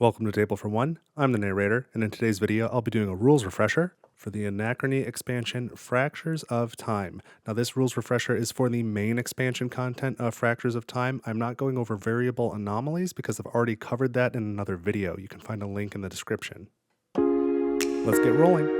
Welcome to Table for One. I'm the narrator, and in today's video, I'll be doing a rules refresher for the Anachrony expansion Fractures of Time. Now, this rules refresher is for the main expansion content of Fractures of Time. I'm not going over Variable Anomalies because I've already covered that in another video. You can find a link in the description. Let's get rolling.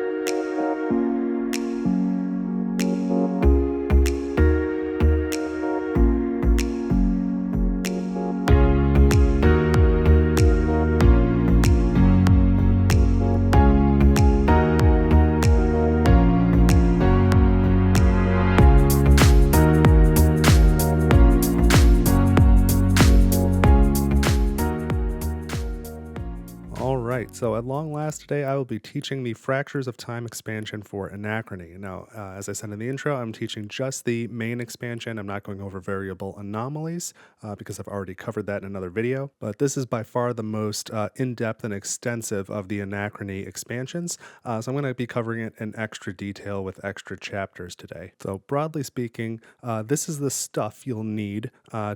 Alright, so at long last today I will be teaching the Fractures of Time expansion for Anachrony. Now, as I said in the intro, I'm teaching just the main expansion. I'm not going over Variable Anomalies because I've already covered that in another video, but this is by far the most in-depth and extensive of the Anachrony expansions, so I'm going to be covering it in extra detail with extra chapters today. So broadly speaking, this is the stuff you'll need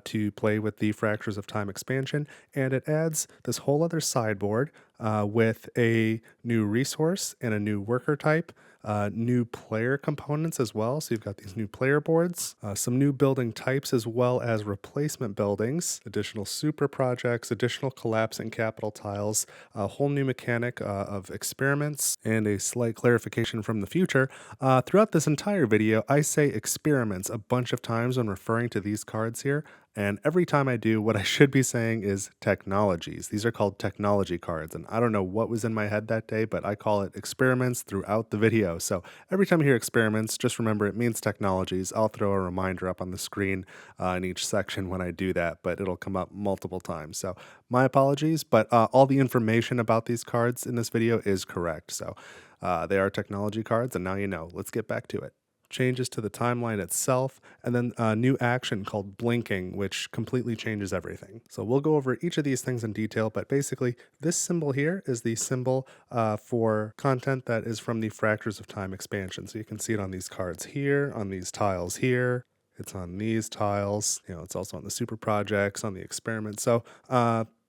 to play with the Fractures of Time expansion, and it adds this whole other sideboard with a new resource and a new worker type, new player components as well. So you've got these new player boards, some new building types as well as replacement buildings, additional super projects, additional collapsing capital tiles, a whole new mechanic of experiments, and a slight clarification from the future. Throughout this entire video, I say experiments a bunch of times when referring to these cards here. And every time I do, what I should be saying is technologies. These are called technology cards. And I don't know what was in my head that day, but I call it experiments throughout the video. So every time you hear experiments, just remember it means technologies. I'll throw a reminder up on the screen in each section when I do that, but it'll come up multiple times. So my apologies, but all the information about these cards in this video is correct. So they are technology cards, and now you know. Let's get back to it. Changes to the timeline itself, and then a new action called blinking, which completely changes everything. So we'll go over each of these things in detail, but basically this symbol here is the symbol for content that is from the Fractures of Time expansion. So you can see it on these cards here, on these tiles here. It's on these tiles, it's also on the super projects, on the experiment. So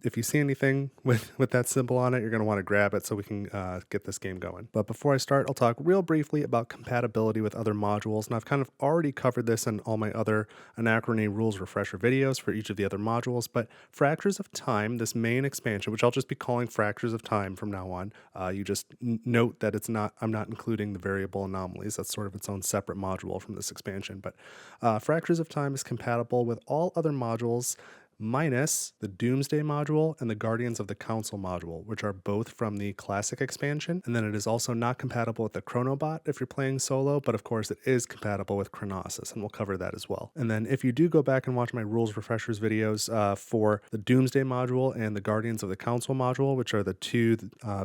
if you see anything with that symbol on it, you're going to want to grab it so we can get this game going. But before I start, I'll talk real briefly about compatibility with other modules. And I've kind of already covered this in all my other Anachrony rules refresher videos for each of the other modules. But Fractures of Time, this main expansion, which I'll just be calling Fractures of Time from now on, you just note that I'm not including the Variable Anomalies. That's sort of its own separate module from this expansion. But Fractures of Time is compatible with all other modules minus the Doomsday module and the Guardians of the Council module, which are both from the classic expansion. And then it is also not compatible with the Chronobot if you're playing solo, but of course it is compatible with Chronosis, and we'll cover that as well. And then if you do go back and watch my rules refreshers videos for the Doomsday module and the Guardians of the Council module, which are the two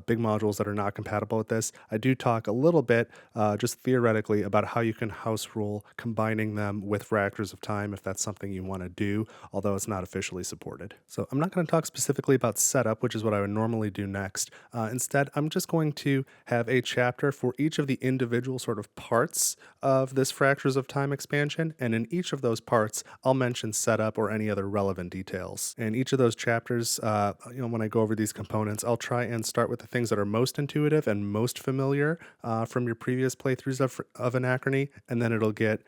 big modules that are not compatible with this, I do talk a little bit, just theoretically, about how you can house rule combining them with Fractures of Time if that's something you want to do, although it's not officially supported. So I'm not going to talk specifically about setup, which is what I would normally do next. Instead, I'm just going to have a chapter for each of the individual sort of parts of this Fractures of Time expansion, and in each of those parts, I'll mention setup or any other relevant details. And each of those chapters, when I go over these components, I'll try and start with the things that are most intuitive and most familiar from your previous playthroughs of Anachrony, and then it'll get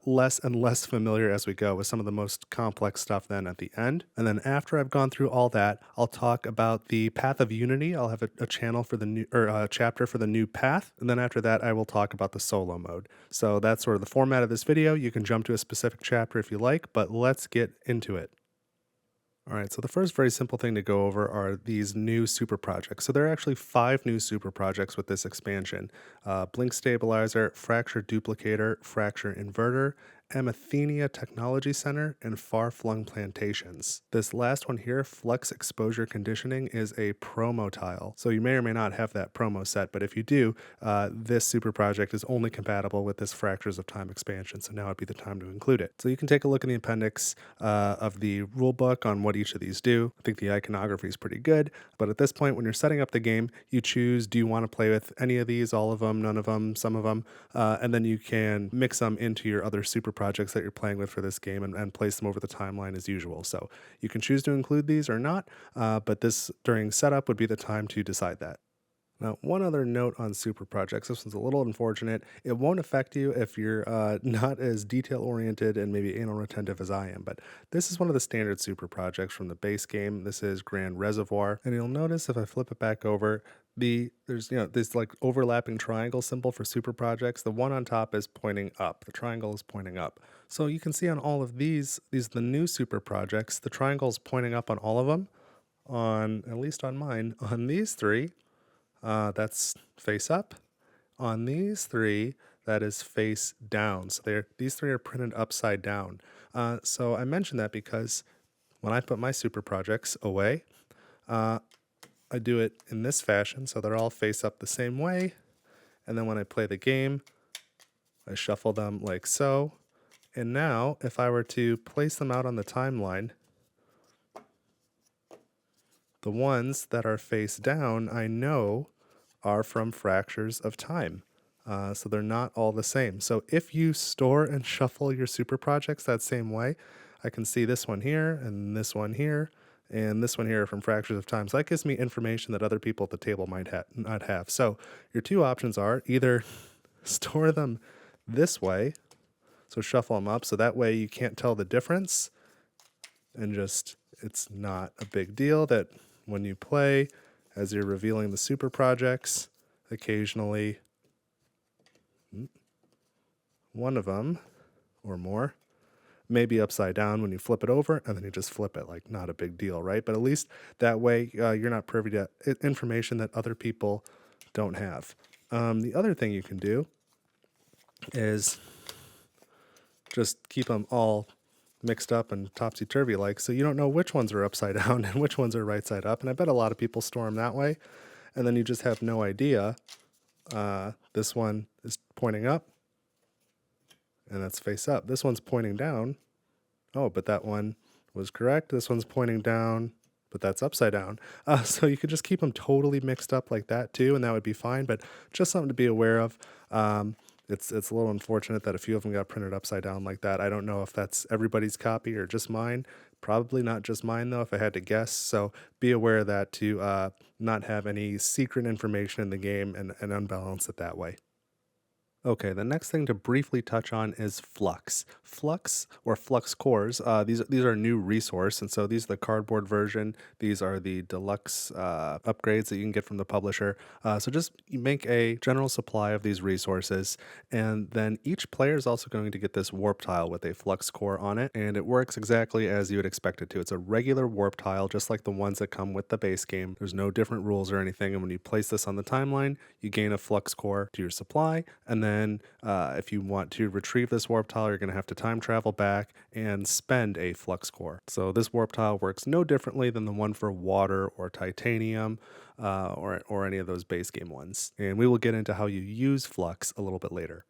less and less familiar as we go with some of the most complex stuff then at the end. And then after I've gone through all that, I'll talk about the Path of Unity. I'll have a channel for the new, or a chapter for the new path. And then after that, I will talk about the solo mode. So that's sort of the format of this video. You can jump to a specific chapter if you like, but let's get into it. All right, so the first very simple thing to go over are these new super projects. So there are actually 5 new super projects with this expansion. Blink Stabilizer, Fracture Duplicator, Fracture Inverter, Amathenia Technology Center, and Far-Flung Plantations. This last one here, Flux Exposure Conditioning, is a promo tile. So you may or may not have that promo set, but if you do, this super project is only compatible with this Fractures of Time expansion, so now would be the time to include it. So you can take a look in the appendix of the rulebook on what each of these do. I think the iconography is pretty good, but at this point when you're setting up the game, you choose, do you want to play with any of these, all of them, none of them, some of them, and then you can mix them into your other super projects that you're playing with for this game and place them over the timeline as usual. So you can choose to include these or not, but this during setup would be the time to decide that. Now, one other note on super projects. This one's a little unfortunate. It won't affect you if you're not as detail oriented and maybe anal retentive as I am, but this is one of the standard super projects from the base game. This is Grand Reservoir, and you'll notice if I flip it back over, there's this like overlapping triangle symbol for super projects. The one on top is pointing up. The triangle is pointing up. So you can see on all of these the new super projects. The triangle is pointing up on all of them. On at least on mine, on these three. That's face up. On these three, that is face down. So these three are printed upside down. So I mentioned that because when I put my super projects away, I do it in this fashion. So they're all face up the same way. And then when I play the game, I shuffle them like so. And now if I were to place them out on the timeline, the ones that are face down, I know, are from fractures of time. So they're not all the same. So if you store and shuffle your super projects that same way, I can see this one here and this one here and this one here from fractures of time. So that gives me information that other people at the table might not have. So your two options are either store them this way, so shuffle them up, so that way you can't tell the difference, and just it's not a big deal that when you play, as you're revealing the super projects, occasionally one of them or more may be upside down when you flip it over, and then you just flip it, like not a big deal, right? But at least that way you're not privy to information that other people don't have. The other thing you can do is just keep them all mixed up and topsy-turvy like, so you don't know which ones are upside down and which ones are right side up. And I bet a lot of people store them that way, and then you just have no idea. This one is pointing up, and that's face up. This one's pointing down. Oh, but that one was correct. This one's pointing down, but that's upside down. So you could just keep them totally mixed up like that too, and that would be fine, but just something to be aware of. It's a little unfortunate that a few of them got printed upside down like that. I don't know if that's everybody's copy or just mine. Probably not just mine, though, if I had to guess. So be aware of that to not have any secret information in the game and unbalance it that way. Okay, the next thing to briefly touch on is Flux. Flux, or Flux Cores, these are a new resource, and so these are the cardboard version. These are the deluxe upgrades that you can get from the publisher. So just you make a general supply of these resources, and then each player is also going to get this warp tile with a Flux Core on it, and it works exactly as you would expect it to. It's a regular warp tile, just like the ones that come with the base game. There's no different rules or anything, and when you place this on the timeline, you gain a Flux Core to your supply, and then if you want to retrieve this warp tile, you're going to have to time travel back and spend a Flux Core. So this warp tile works no differently than the one for water or titanium or any of those base game ones. And we will get into how you use Flux a little bit later.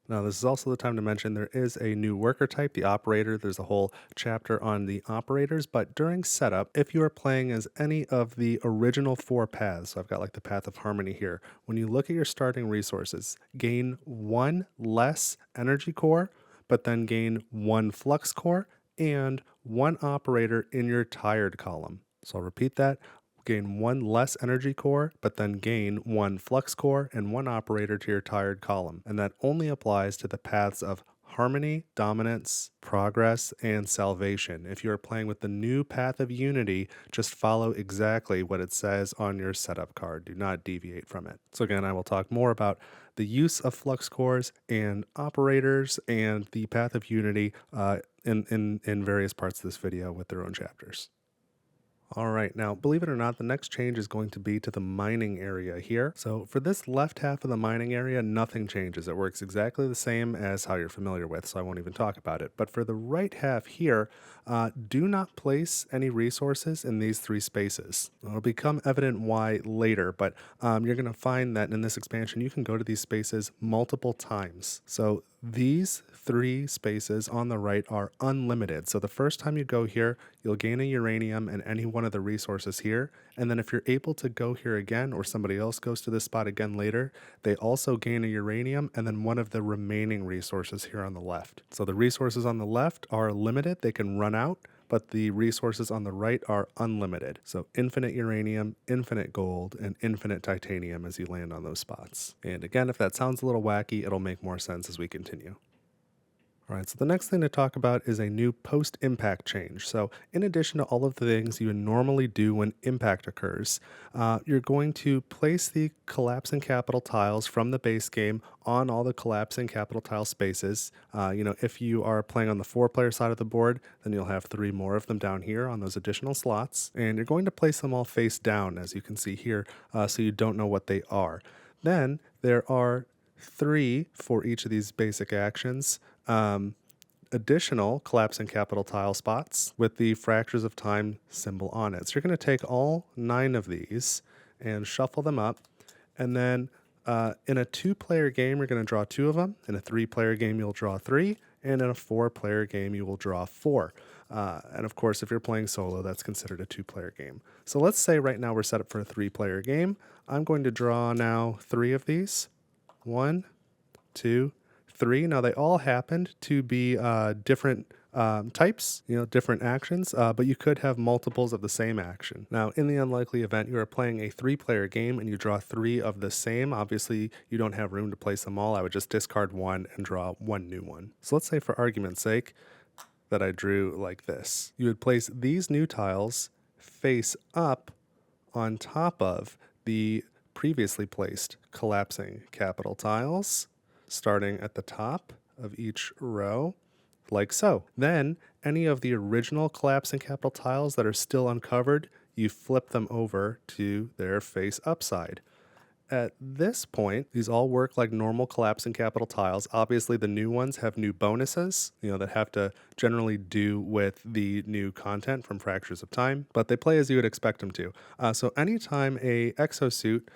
Now, this is also the time to mention there is a new worker type, the operator. There's a whole chapter on the operators, but during setup, if you are playing as any of the original 4 paths, so I've got like the path of harmony here, when you look at your starting resources, gain 1 less energy core, but then gain 1 flux core and 1 operator in your tired column. So I'll repeat that. Gain 1 less energy core, but then gain 1 flux core and 1 operator to your tired column. And that only applies to the paths of harmony, dominance, progress, and salvation. If you are playing with the new path of unity, just follow exactly what it says on your setup card. Do not deviate from it. So again, I will talk more about the use of flux cores and operators and the path of unity in various parts of this video with their own chapters. All right, now believe it or not, the next change is going to be to the mining area here. So for this left half of the mining area, nothing changes. It works exactly the same as how you're familiar with, so I won't even talk about it. But for the right half here, do not place any resources in these 3 spaces. It'll become evident why later, but you're going to find that in this expansion, you can go to these spaces multiple times. So these three spaces on the right are unlimited. So the first time you go here, you'll gain a uranium and any one of the resources here. And then if you're able to go here again, or somebody else goes to this spot again later, they also gain a uranium and then one of the remaining resources here on the left. So the resources on the left are limited, they can run out, but the resources on the right are unlimited. So infinite uranium, infinite gold, and infinite titanium as you land on those spots. And again, if that sounds a little wacky, it'll make more sense as we continue. All right, so the next thing to talk about is a new post-impact change. So in addition to all of the things you would normally do when impact occurs, you're going to place the collapsing capital tiles from the base game on all the collapsing capital tile spaces. If you are playing on the 4-player side of the board, then you'll have 3 more of them down here on those additional slots. And you're going to place them all face down, as you can see here, so you don't know what they are. Then there are 3 for each of these basic actions. Additional collapsing capital tile spots with the fractures of time symbol on it. So you're going to take all 9 of these and shuffle them up, and then in a 2-player game you're going to draw 2 of them. In a 3-player game you'll draw 3, and in a 4-player game you will draw 4. And of course, if you're playing solo, that's considered a 2-player game. So let's say right now we're set up for a 3-player game. I'm going to draw now 3 of these. 1, 2, 3. Now they all happened to be different types, different actions, but you could have multiples of the same action. Now, in the unlikely event you are playing a 3-player game and you draw 3 of the same, obviously you don't have room to place them all. I would just discard 1 and draw 1 new one. So let's say for argument's sake that I drew like this. You would place these new tiles face up on top of the previously placed collapsing capital tiles, starting at the top of each row, like so. Then, any of the original collapsing capital tiles that are still uncovered, you flip them over to their face upside. At this point, these all work like normal collapsing capital tiles. Obviously, the new ones have new bonuses, that have to generally do with the new content from Fractures of Time, but they play as you would expect them to. So anytime a exosuit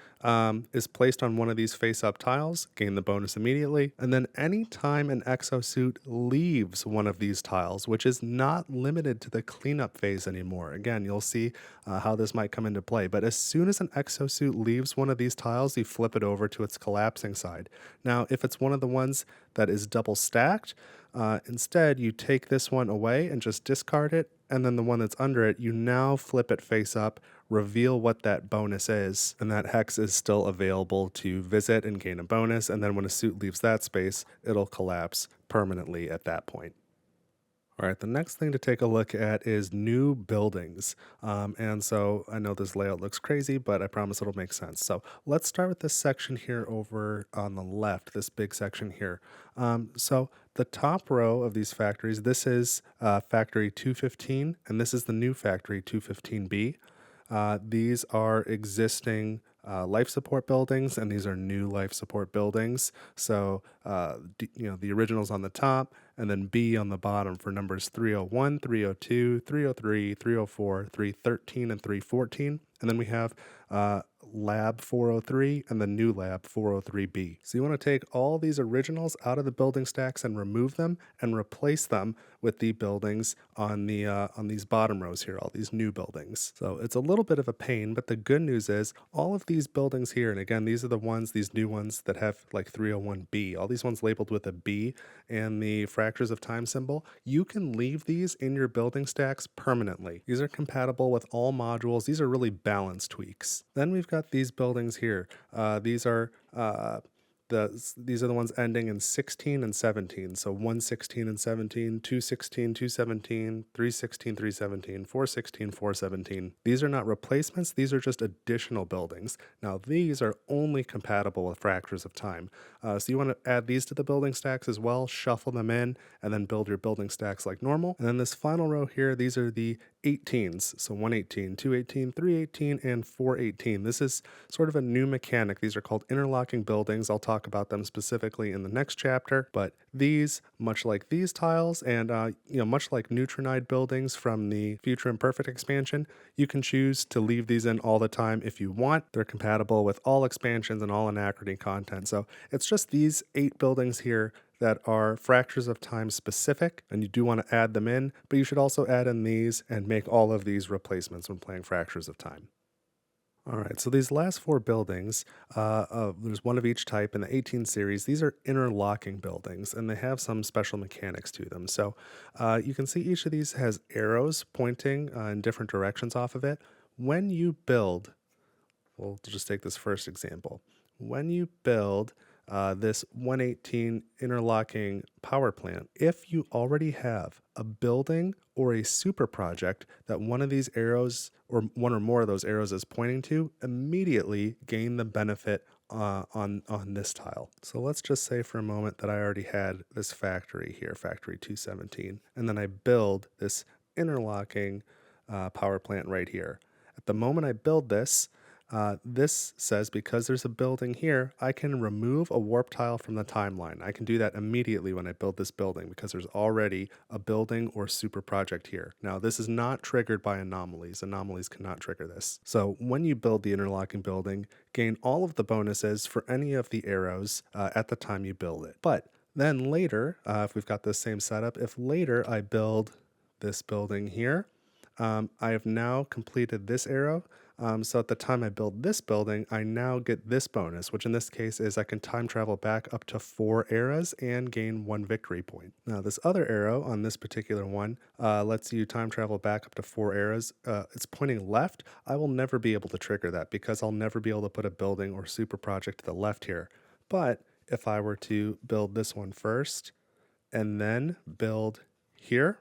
is placed on one of these face-up tiles, gain the bonus immediately, and then anytime an exosuit leaves one of these tiles, which is not limited to the cleanup phase anymore. Again, you'll see how this might come into play, but as soon as an exosuit leaves one of these tiles, you flip it over to its collapsing side. Now, if it's one of the ones that is double stacked, instead you take this one away and just discard it, and then the one that's under it, you now flip it face up, reveal what that bonus is, and that hex is still available to visit and gain a bonus, and then when a suit leaves that space, it'll collapse permanently at that point. All right, the next thing to take a look at is new buildings. And so I know this layout looks crazy, but I promise it'll make sense. So let's start with this section here over on the left, this big section here. So the top row of these factories, this is factory 215, and this is the new factory 215B. These are existing life support buildings, and these are new life support buildings. So, the original's on the top, and then B on the bottom for numbers 301, 302, 303, 304, 313, and 314. And then we have Lab 403 and the new Lab 403B. So you want to take all these originals out of the building stacks and remove them and replace them with the buildings on these bottom rows here, all these new buildings. So it's a little bit of a pain, but the good news is all of these buildings here, and again, these are the ones, these new ones that have like 301B, all these ones labeled with a B and the Fractures of Time symbol, you can leave these in your building stacks permanently. These are compatible with all modules. These are really balance tweaks. Then we've got these buildings here. These are the ones ending in 16 and 17. So 116 and 17, 216, 217, 316, 317, 416, 417. These are not replacements. These are just additional buildings. Now these are only compatible with Fractures of Time. So you want to add these to the building stacks as well, shuffle them in, and then build your building stacks like normal. And then this final row here, these are the 18s. So 118, 218, 318, and 418. This is sort of a new mechanic. These are called interlocking buildings. I'll talk about them specifically in the next chapter, but these, much like these tiles and much like neutronide buildings from the Future Imperfect expansion, you can choose to leave these in all the time if you want. They're compatible with all expansions and all Anachrony content. So it's just these 8 buildings here that are fractures of time specific, and you do want to add them in, but you should also add in these and make all of these replacements when playing fractures of time. All right, so these last four buildings, there's one of each type in the 18 series. These are interlocking buildings, and they have some special mechanics to them. So you can see each of these has arrows pointing in different directions off of it. When you build, we'll just take this first example. When you build this 118 interlocking power plant, if you already have a building or a super project that one of these arrows or one or more of those arrows is pointing to, immediately gain the benefit on this tile. So let's just say for a moment that I already had this factory here, factory 217, and then I build this interlocking power plant right here. At the moment I build this, this says because there's a building here, I can remove a warp tile from the timeline. I can do that immediately when I build this building because there's already a building or super project here. Now, this is not triggered by anomalies. Anomalies cannot trigger this. So when you build the interlocking building, gain all of the bonuses for any of the arrows at the time you build it. But then later, if we've got this same setup, if later I build this building here, I have now completed this arrow. So at the time I build this building, I now get this bonus, which in this case is I can time travel back up to 4 eras and gain 1 victory point. Now this other arrow on this particular one lets you time travel back up to 4 eras. It's pointing left. I will never be able to trigger that because I'll never be able to put a building or super project to the left here. But if I were to build this one first and then build here,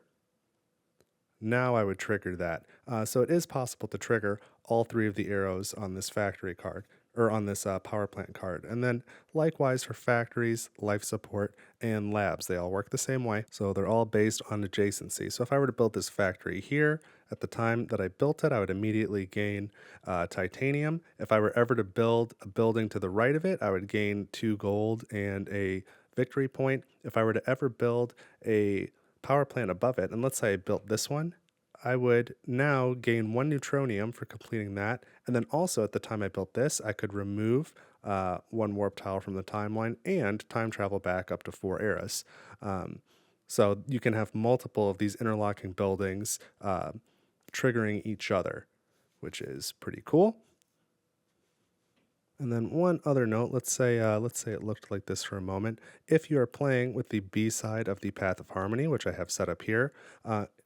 now I would trigger that. So it is possible to trigger all 3 of the arrows on this factory card, or on this power plant card. And then likewise for factories, life support, and labs. They all work the same way. So they're all based on adjacency. So if I were to build this factory here, at the time that I built it, I would immediately gain titanium. If I were ever to build a building to the right of it, I would gain 2 gold and a victory point. If I were to ever build a power plant above it, and let's say I built this one, I would now gain 1 neutronium for completing that. And then also at the time I built this, I could remove 1 warp tile from the timeline and time travel back up to 4 eras. So you can have multiple of these interlocking buildings triggering each other, which is pretty cool. And then one other note, let's say it looked like this for a moment. If you are playing with the B side of the Path of Harmony, which I have set up here,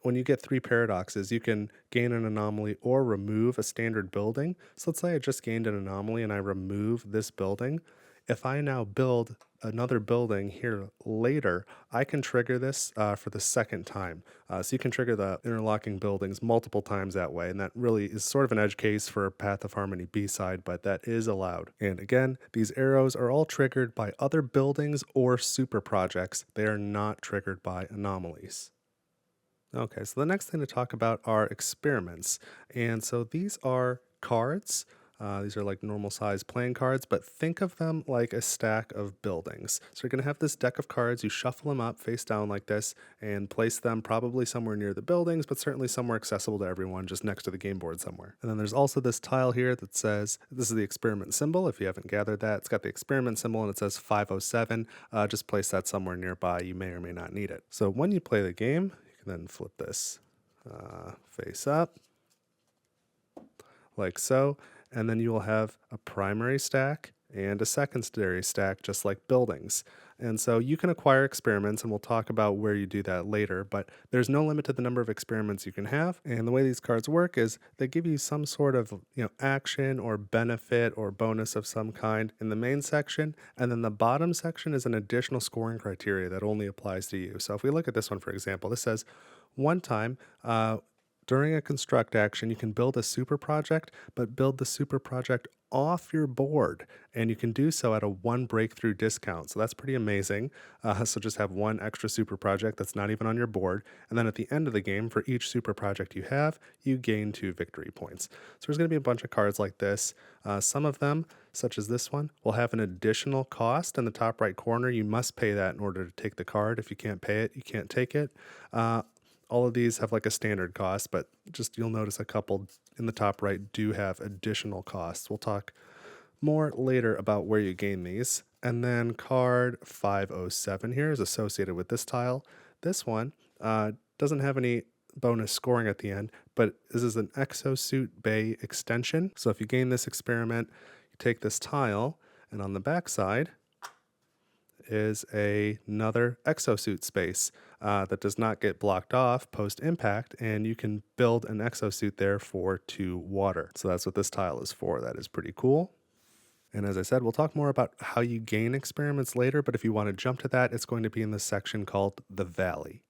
when you get 3 paradoxes, you can gain an anomaly or remove a standard building. So let's say I just gained an anomaly and I remove this building. If I now build another building here later, I can trigger this for the second time. So you can trigger the interlocking buildings multiple times that way, and that really is sort of an edge case for Path of Harmony B-side, but that is allowed. And again, these arrows are all triggered by other buildings or super projects. They are not triggered by anomalies. Okay, so the next thing to talk about are experiments. And so these are cards. These are like normal size playing cards, but think of them like a stack of buildings. So you're going to have this deck of cards, you shuffle them up face down like this and place them probably somewhere near the buildings, but certainly somewhere accessible to everyone, just next to the game board somewhere. And then there's also this tile here that says, this is the experiment symbol. If you haven't gathered that, it's got the experiment symbol and it says 507. Just place that somewhere nearby. You may or may not need it. So when you play the game, you can then flip this face up like so. And then you will have a primary stack and a secondary stack, just like buildings. And so you can acquire experiments, and we'll talk about where you do that later, but there's no limit to the number of experiments you can have. And the way these cards work is they give you some sort of action or benefit or bonus of some kind in the main section, and then the bottom section is an additional scoring criteria that only applies to you. So if we look at this one, for example, this says one time, during a construct action, you can build a super project, but build the super project off your board, and you can do so at a 1 breakthrough discount. So that's pretty amazing. So just have 1 extra super project that's not even on your board, and then at the end of the game, for each super project you have, you gain 2 victory points. So there's going to be a bunch of cards like this. Some of them, such as this one, will have an additional cost in the top right corner. You must pay that in order to take the card. If you can't pay it, you can't take it. All of these have like a standard cost, but just you'll notice a couple in the top right do have additional costs. We'll talk more later about where you gain these. And then card 507 here is associated with this tile. This one doesn't have any bonus scoring at the end, but this is an exosuit bay extension. So if you gain this experiment, you take this tile, and on the back side is another exosuit space that does not get blocked off post-impact, and you can build an exosuit there for 2 water. So that's what this tile is for. That is pretty cool. And as I said, we'll talk more about how you gain experiments later, but if you want to jump to that, it's going to be in the section called the Valley.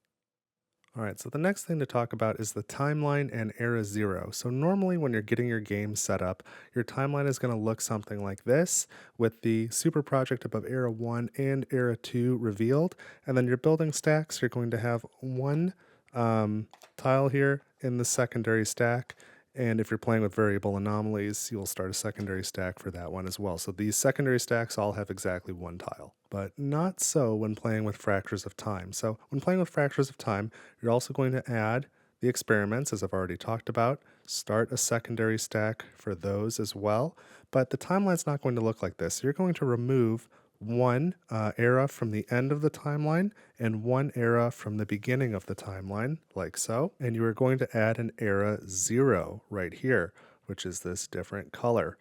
All right, so the next thing to talk about is the timeline and era 0. So normally when you're getting your game set up, your timeline is going to look something like this, with the super project above era 1 and era 2 revealed, and then your building stacks, you're going to have one tile here in the secondary stack. And if you're playing with variable anomalies, you'll start a secondary stack for that one as well. So these secondary stacks all have exactly one tile, but not so when playing with fractures of time. So when playing with fractures of time, you're also going to add the experiments, as I've already talked about, start a secondary stack for those as well. But the timeline's not going to look like this. You're going to remove one era from the end of the timeline and one era from the beginning of the timeline, like so. And you are going to add an era 0 right here, which is this different color.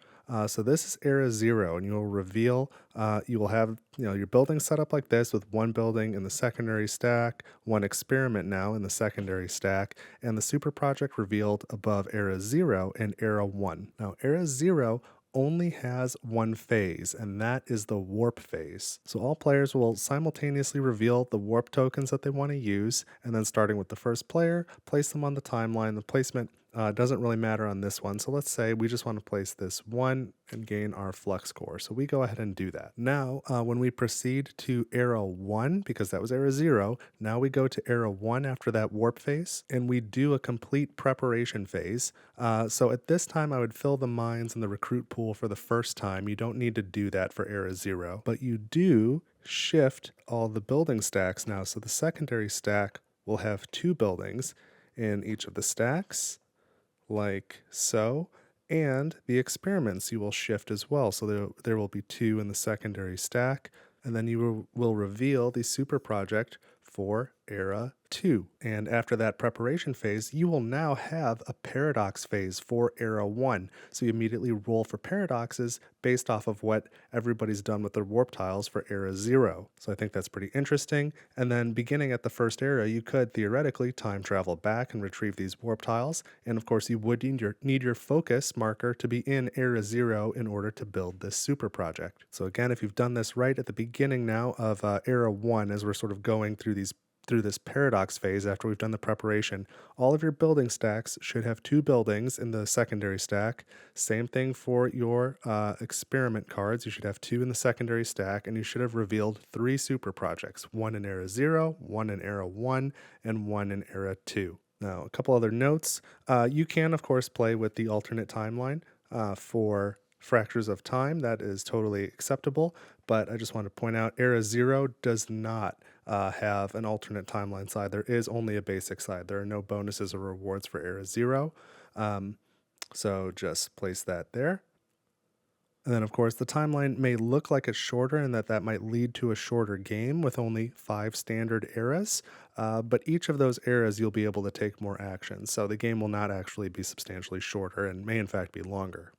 So this is era 0, and you'll reveal, you will have your building set up like this, with one building in the secondary stack, one experiment now in the secondary stack, and the super project revealed above era 0 and era 1. Now era 0 only has one phase, and that is the warp phase. So all players will simultaneously reveal the warp tokens that they want to use, and then starting with the first player, place them on the timeline. The placement doesn't really matter on this one. So let's say we just want to place this one and gain our Flux Core. So we go ahead and do that. Now, when we proceed to era 1, because that was era 0, now we go to era 1 after that warp phase, and we do a complete preparation phase. So at this time, I would fill the mines in the recruit pool for the first time. You don't need to do that for era 0, but you do shift all the building stacks now. So the secondary stack will have 2 buildings in each of the stacks, like so, and the experiments you will shift as well. So there will be 2 in the secondary stack, and then you will reveal the super project for era 2. And after that preparation phase, you will now have a paradox phase for era 1. So you immediately roll for paradoxes based off of what everybody's done with their warp tiles for era 0. So I think that's pretty interesting. And then beginning at the first era, you could theoretically time travel back and retrieve these warp tiles. And of course, you would need your focus marker to be in era 0 in order to build this super project. So again, if you've done this right at the beginning now of era 1, as we're sort of going through this paradox phase after we've done the preparation, all of your building stacks should have 2 buildings in the secondary stack. Same thing for your experiment cards. You should have 2 in the secondary stack, and you should have revealed 3 super projects, 1 in era 0, 1 in era 1, and 1 in era 2. Now, a couple other notes. You can, of course, play with the alternate timeline for fractures of time. That is totally acceptable, but I just want to point out era 0 does not have an alternate timeline side. There is only a basic side. There are no bonuses or rewards for era 0. So just place that there. And then, of course, the timeline may look like it's shorter, and that might lead to a shorter game with only 5 standard eras. But each of those eras, you'll be able to take more action. So the game will not actually be substantially shorter and may, in fact, be longer.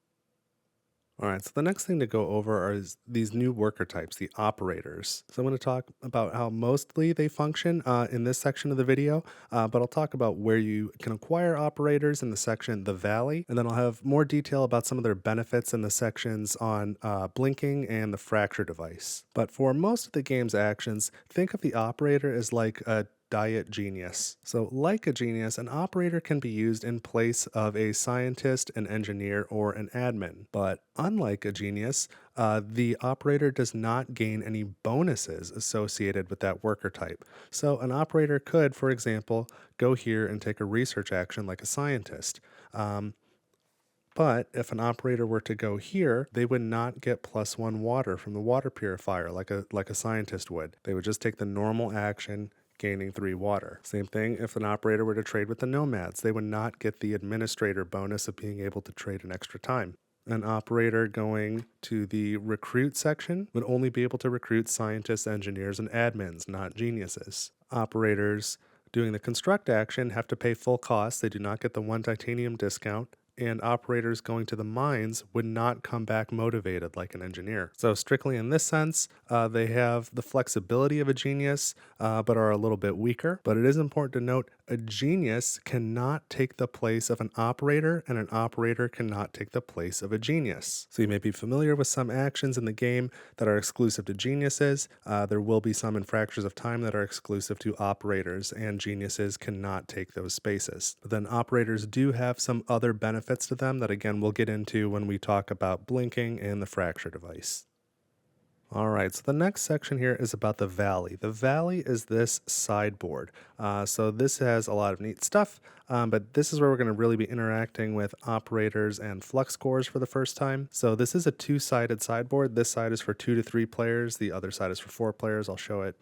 All right, so the next thing to go over are these new worker types, the operators. So I'm going to talk about how mostly they function in this section of the video, but I'll talk about where you can acquire operators in the section The Valley, and then I'll have more detail about some of their benefits in the sections on blinking and the fracture device. But for most of the game's actions, think of the operator as like a diet genius. So like a genius, an operator can be used in place of a scientist, an engineer, or an admin. But unlike a genius, the operator does not gain any bonuses associated with that worker type. So an operator could, for example, go here and take a research action like a scientist. But if an operator were to go here, they would not get +1 water from the water purifier like a scientist would. They would just take the normal action, gaining 3 water. Same thing if an operator were to trade with the nomads. They would not get the administrator bonus of being able to trade an extra time. An operator going to the recruit section would only be able to recruit scientists, engineers, and admins, not geniuses. Operators doing the construct action have to pay full cost. They do not get the one titanium discount. And operators going to the mines would not come back motivated like an engineer. So, strictly in this sense, they have the flexibility of a genius, but are a little bit weaker. But it is important to note a genius cannot take the place of an operator, and an operator cannot take the place of a genius. So, you may be familiar with some actions in the game that are exclusive to geniuses. There will be some in Fractures of Time that are exclusive to operators, and geniuses cannot take those spaces. But then, operators do have some other benefits to them that, again, we'll get into when we talk about blinking and the fracture device. All right, so the next section here is about the valley. The valley is this sideboard. So this has a lot of neat stuff, but this is where we're going to really be interacting with operators and flux cores for the first time. So this is a two-sided sideboard. This side is for 2 to 3 players. The other side is for 4 players. I'll show it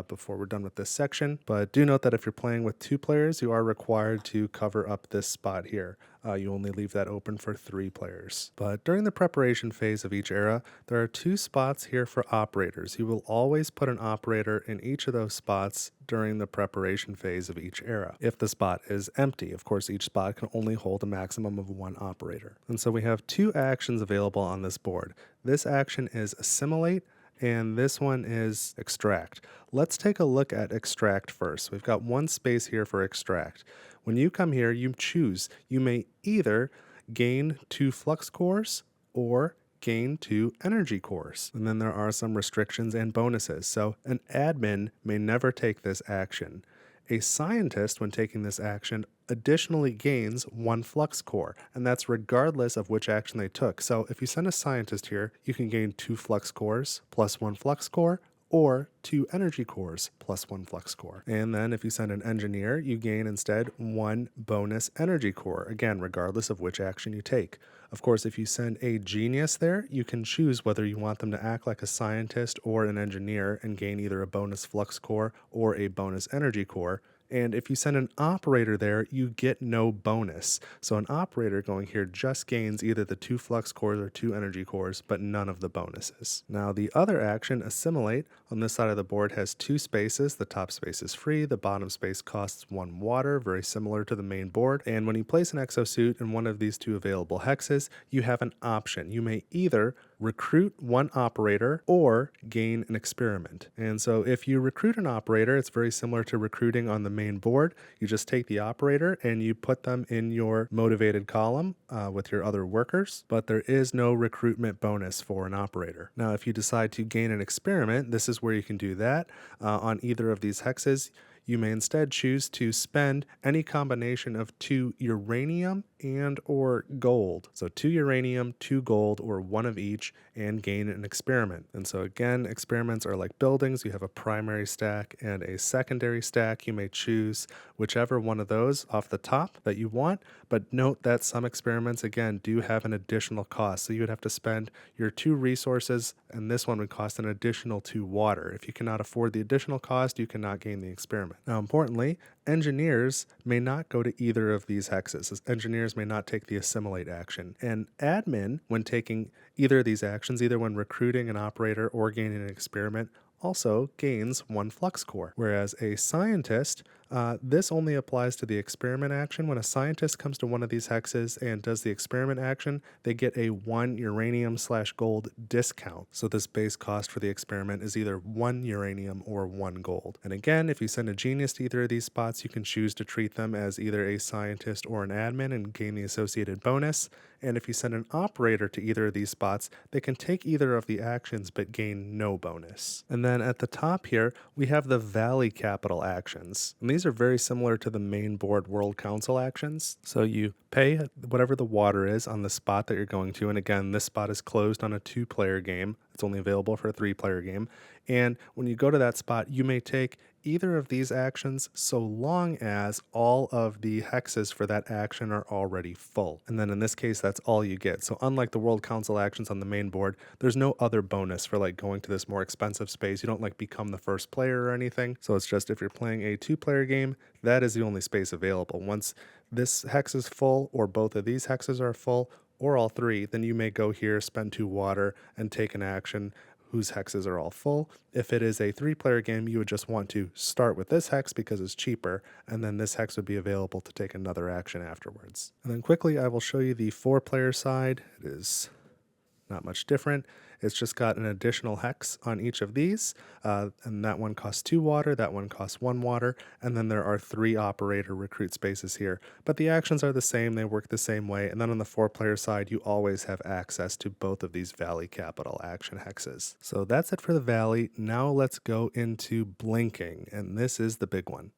before we're done with this section. But do note that if you're playing with 2 players, you are required to cover up this spot here. You only leave that open for 3 players. But during the preparation phase of each era, there are 2 spots here for operators. You will always put an operator in each of those spots during the preparation phase of each era. If the spot is empty, of course, each spot can only hold a maximum of 1 operator. And so we have 2 actions available on this board. This action is assimilate, and this one is extract. Let's take a look at extract first. We've got 1 space here for extract. When you come here, you choose. You may either gain 2 flux cores or gain 2 energy cores. And then there are some restrictions and bonuses. So an admin may never take this action. A scientist, when taking this action, additionally gains 1 flux core, and that's regardless of which action they took. So if you send a scientist here, you can gain 2 flux cores plus 1 flux core, or 2 energy cores plus 1 flux core. And then if you send an engineer, you gain instead 1 bonus energy core, again, regardless of which action you take. Of course, if you send a genius there, you can choose whether you want them to act like a scientist or an engineer and gain either a bonus flux core or a bonus energy core. And if you send an operator there, you get no bonus. So an operator going here just gains either the 2 flux cores or 2 energy cores, but none of the bonuses. Now the other action, assimilate, on this side of the board has 2 spaces. The top space is free. The bottom space costs 1 water, very similar to the main board. And when you place an exosuit in one of these 2 available hexes, you have an option. You may either recruit 1 operator or gain an experiment. And so if you recruit an operator, it's very similar to recruiting on the main board. You just take the operator and you put them in your motivated column with your other workers, but there is no recruitment bonus for an operator. Now, if you decide to gain an experiment, this is where you can do that. On either of these hexes, you may instead choose to spend any combination of 2 uranium and or gold. So 2 uranium, 2 gold, or 1 of each, and gain an experiment. And so again, experiments are like buildings. You have a primary stack and a secondary stack. You may choose whichever one of those off the top that you want, but note that some experiments, again, do have an additional cost. So you would have to spend your 2 resources, and this one would cost an additional 2 water. If you cannot afford the additional cost, you cannot gain the experiment. Now, importantly, engineers may not go to either of these hexes, as engineers may not take the assimilate action. And admin, when taking either of these actions, either when recruiting an operator or gaining an experiment, also gains 1 flux core. Whereas a scientist, this only applies to the experiment action. When a scientist comes to one of these hexes and does the experiment action, they get a 1 uranium/gold discount. So this base cost for the experiment is either 1 uranium or 1 gold. And again, if you send a genius to either of these spots, you can choose to treat them as either a scientist or an admin and gain the associated bonus. And if you send an operator to either of these spots, they can take either of the actions but gain no bonus. And then at the top here, we have the Valley Capital actions. And these are very similar to the main board World Council actions. So you pay whatever the water is on the spot that you're going to. And again, this spot is closed on a 2-player game. It's only available for a 3-player game. And when you go to that spot, you may take either of these actions so long as all of the hexes for that action are already full. And then in this case, that's all you get. So unlike the World Council actions on the main board, there's no other bonus for like going to this more expensive space. You don't like become the first player or anything. So it's just if you're playing a 2-player game, that is the only space available. Once this hex is full or both of these hexes are full, or all three, then you may go here, spend 2 water, and take an action whose hexes are all full. If it is a 3-player game, you would just want to start with this hex because it's cheaper, and then this hex would be available to take another action afterwards. And then quickly, I will show you the 4-player side. It is not much different. It's just got an additional hex on each of these, and that one costs 2 water, that one costs 1 water, and then there are 3 operator recruit spaces here. But the actions are the same, they work the same way, and then on the 4-player side, you always have access to both of these Valley Capital action hexes. So that's it for the Valley. Now let's go into blinking, and this is the big one.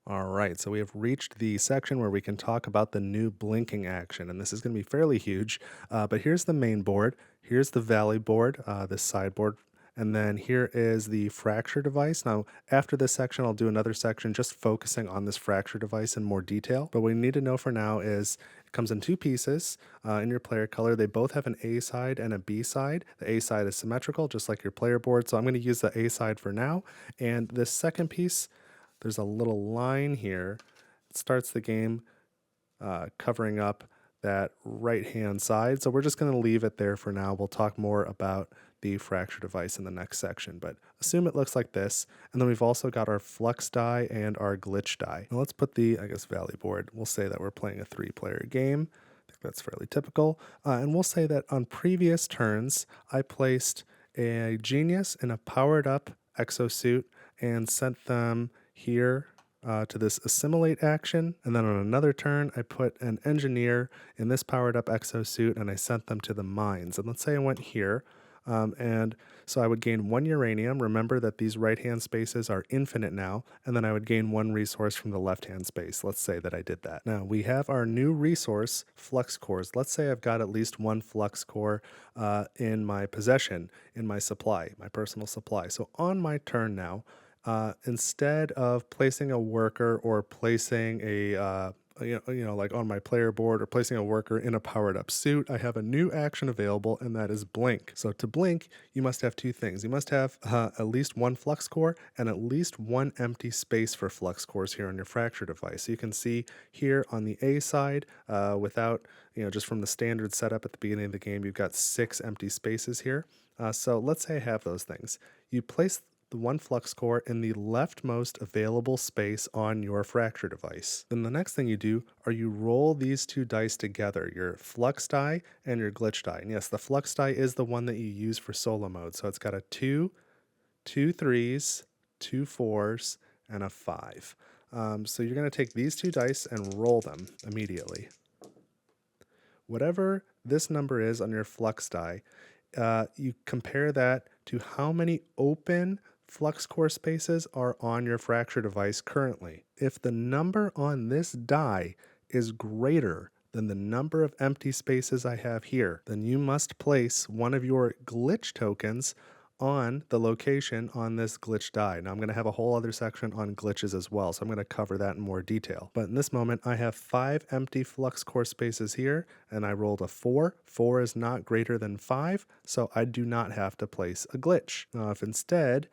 All right, so we have reached the section where we can talk about the new blinking action, and this is going to be fairly huge, but here's the main board, here's the Valley board, this sideboard, and then here is the fracture device. Now, after this section, I'll do another section just focusing on this fracture device in more detail, but what you need to know for now is it comes in 2 pieces in your player color. They both have an A side and a B side. The A side is symmetrical, just like your player board, so I'm going to use the A side for now, and this second piece, there's a little line here. It starts the game covering up that right-hand side. So we're just going to leave it there for now. We'll talk more about the fracture device in the next section, but assume it looks like this. And then we've also got our flux die and our glitch die. Now let's put the, Valley board. We'll say that we're playing a 3-player game. I think that's fairly typical. And we'll say that on previous turns, I placed a genius in a powered up exosuit and sent them here to this assimilate action, and then on another turn I put an engineer in this powered up exosuit and I sent them to the mines. And let's say I went here, and so I would gain 1 uranium. Remember that these right hand spaces are infinite now, and then I would gain 1 resource from the left hand space. Let's say that I did that. Now we have our new resource, Flux Cores. Let's say I've got at least 1 Flux Core in my possession, in my supply, my personal supply. So on my turn now, instead of placing a worker or placing a like on my player board or placing a worker in a powered up suit, I have a new action available, and that is blink. So to blink, you must have 2 things. You must have at least 1 flux core and at least 1 empty space for flux cores here on your fracture device. So you can see here on the A side, without, just from the standard setup at the beginning of the game, you've got 6 empty spaces here. So let's say I have those things. You place the 1 flux core in the leftmost available space on your fracture device. Then the next thing you do are you roll these 2 dice together, your flux die and your glitch die. And yes, the flux die is the one that you use for solo mode. So it's got a 2, 2 3s, 2 4s, and a 5. So you're going to take these 2 dice and roll them immediately. Whatever this number is on your flux die, you compare that to how many open flux core spaces are on your fracture device currently. If the number on this die is greater than the number of empty spaces I have here, then you must place one of your glitch tokens on the location on this glitch die. Now I'm going to have a whole other section on glitches as well, so I'm going to cover that in more detail. But in this moment, I have 5 empty flux core spaces here, and I rolled a 4. 4 is not greater than 5, so I do not have to place a glitch. Now if instead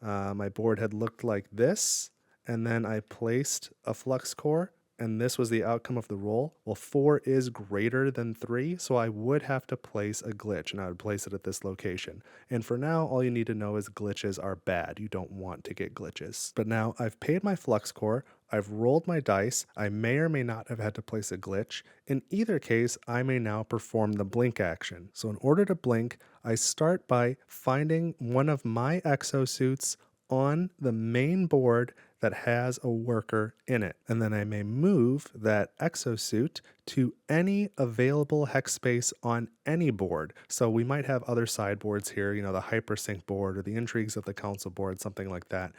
my board had looked like this, and then I placed a flux core, and this was the outcome of the roll, well, 4 is greater than 3, so I would have to place a glitch, and I would place it at this location. And for now, all you need to know is glitches are bad. You don't want to get glitches. But now I've paid my flux core, I've rolled my dice, I may or may not have had to place a glitch. In either case, I may now perform the blink action. So in order to blink, I start by finding one of my exosuits on the main board that has a worker in it. And then I may move that exosuit to any available hex space on any board. So we might have other sideboards here, the Hypersync board or the Intrigues of the Council board, something like that.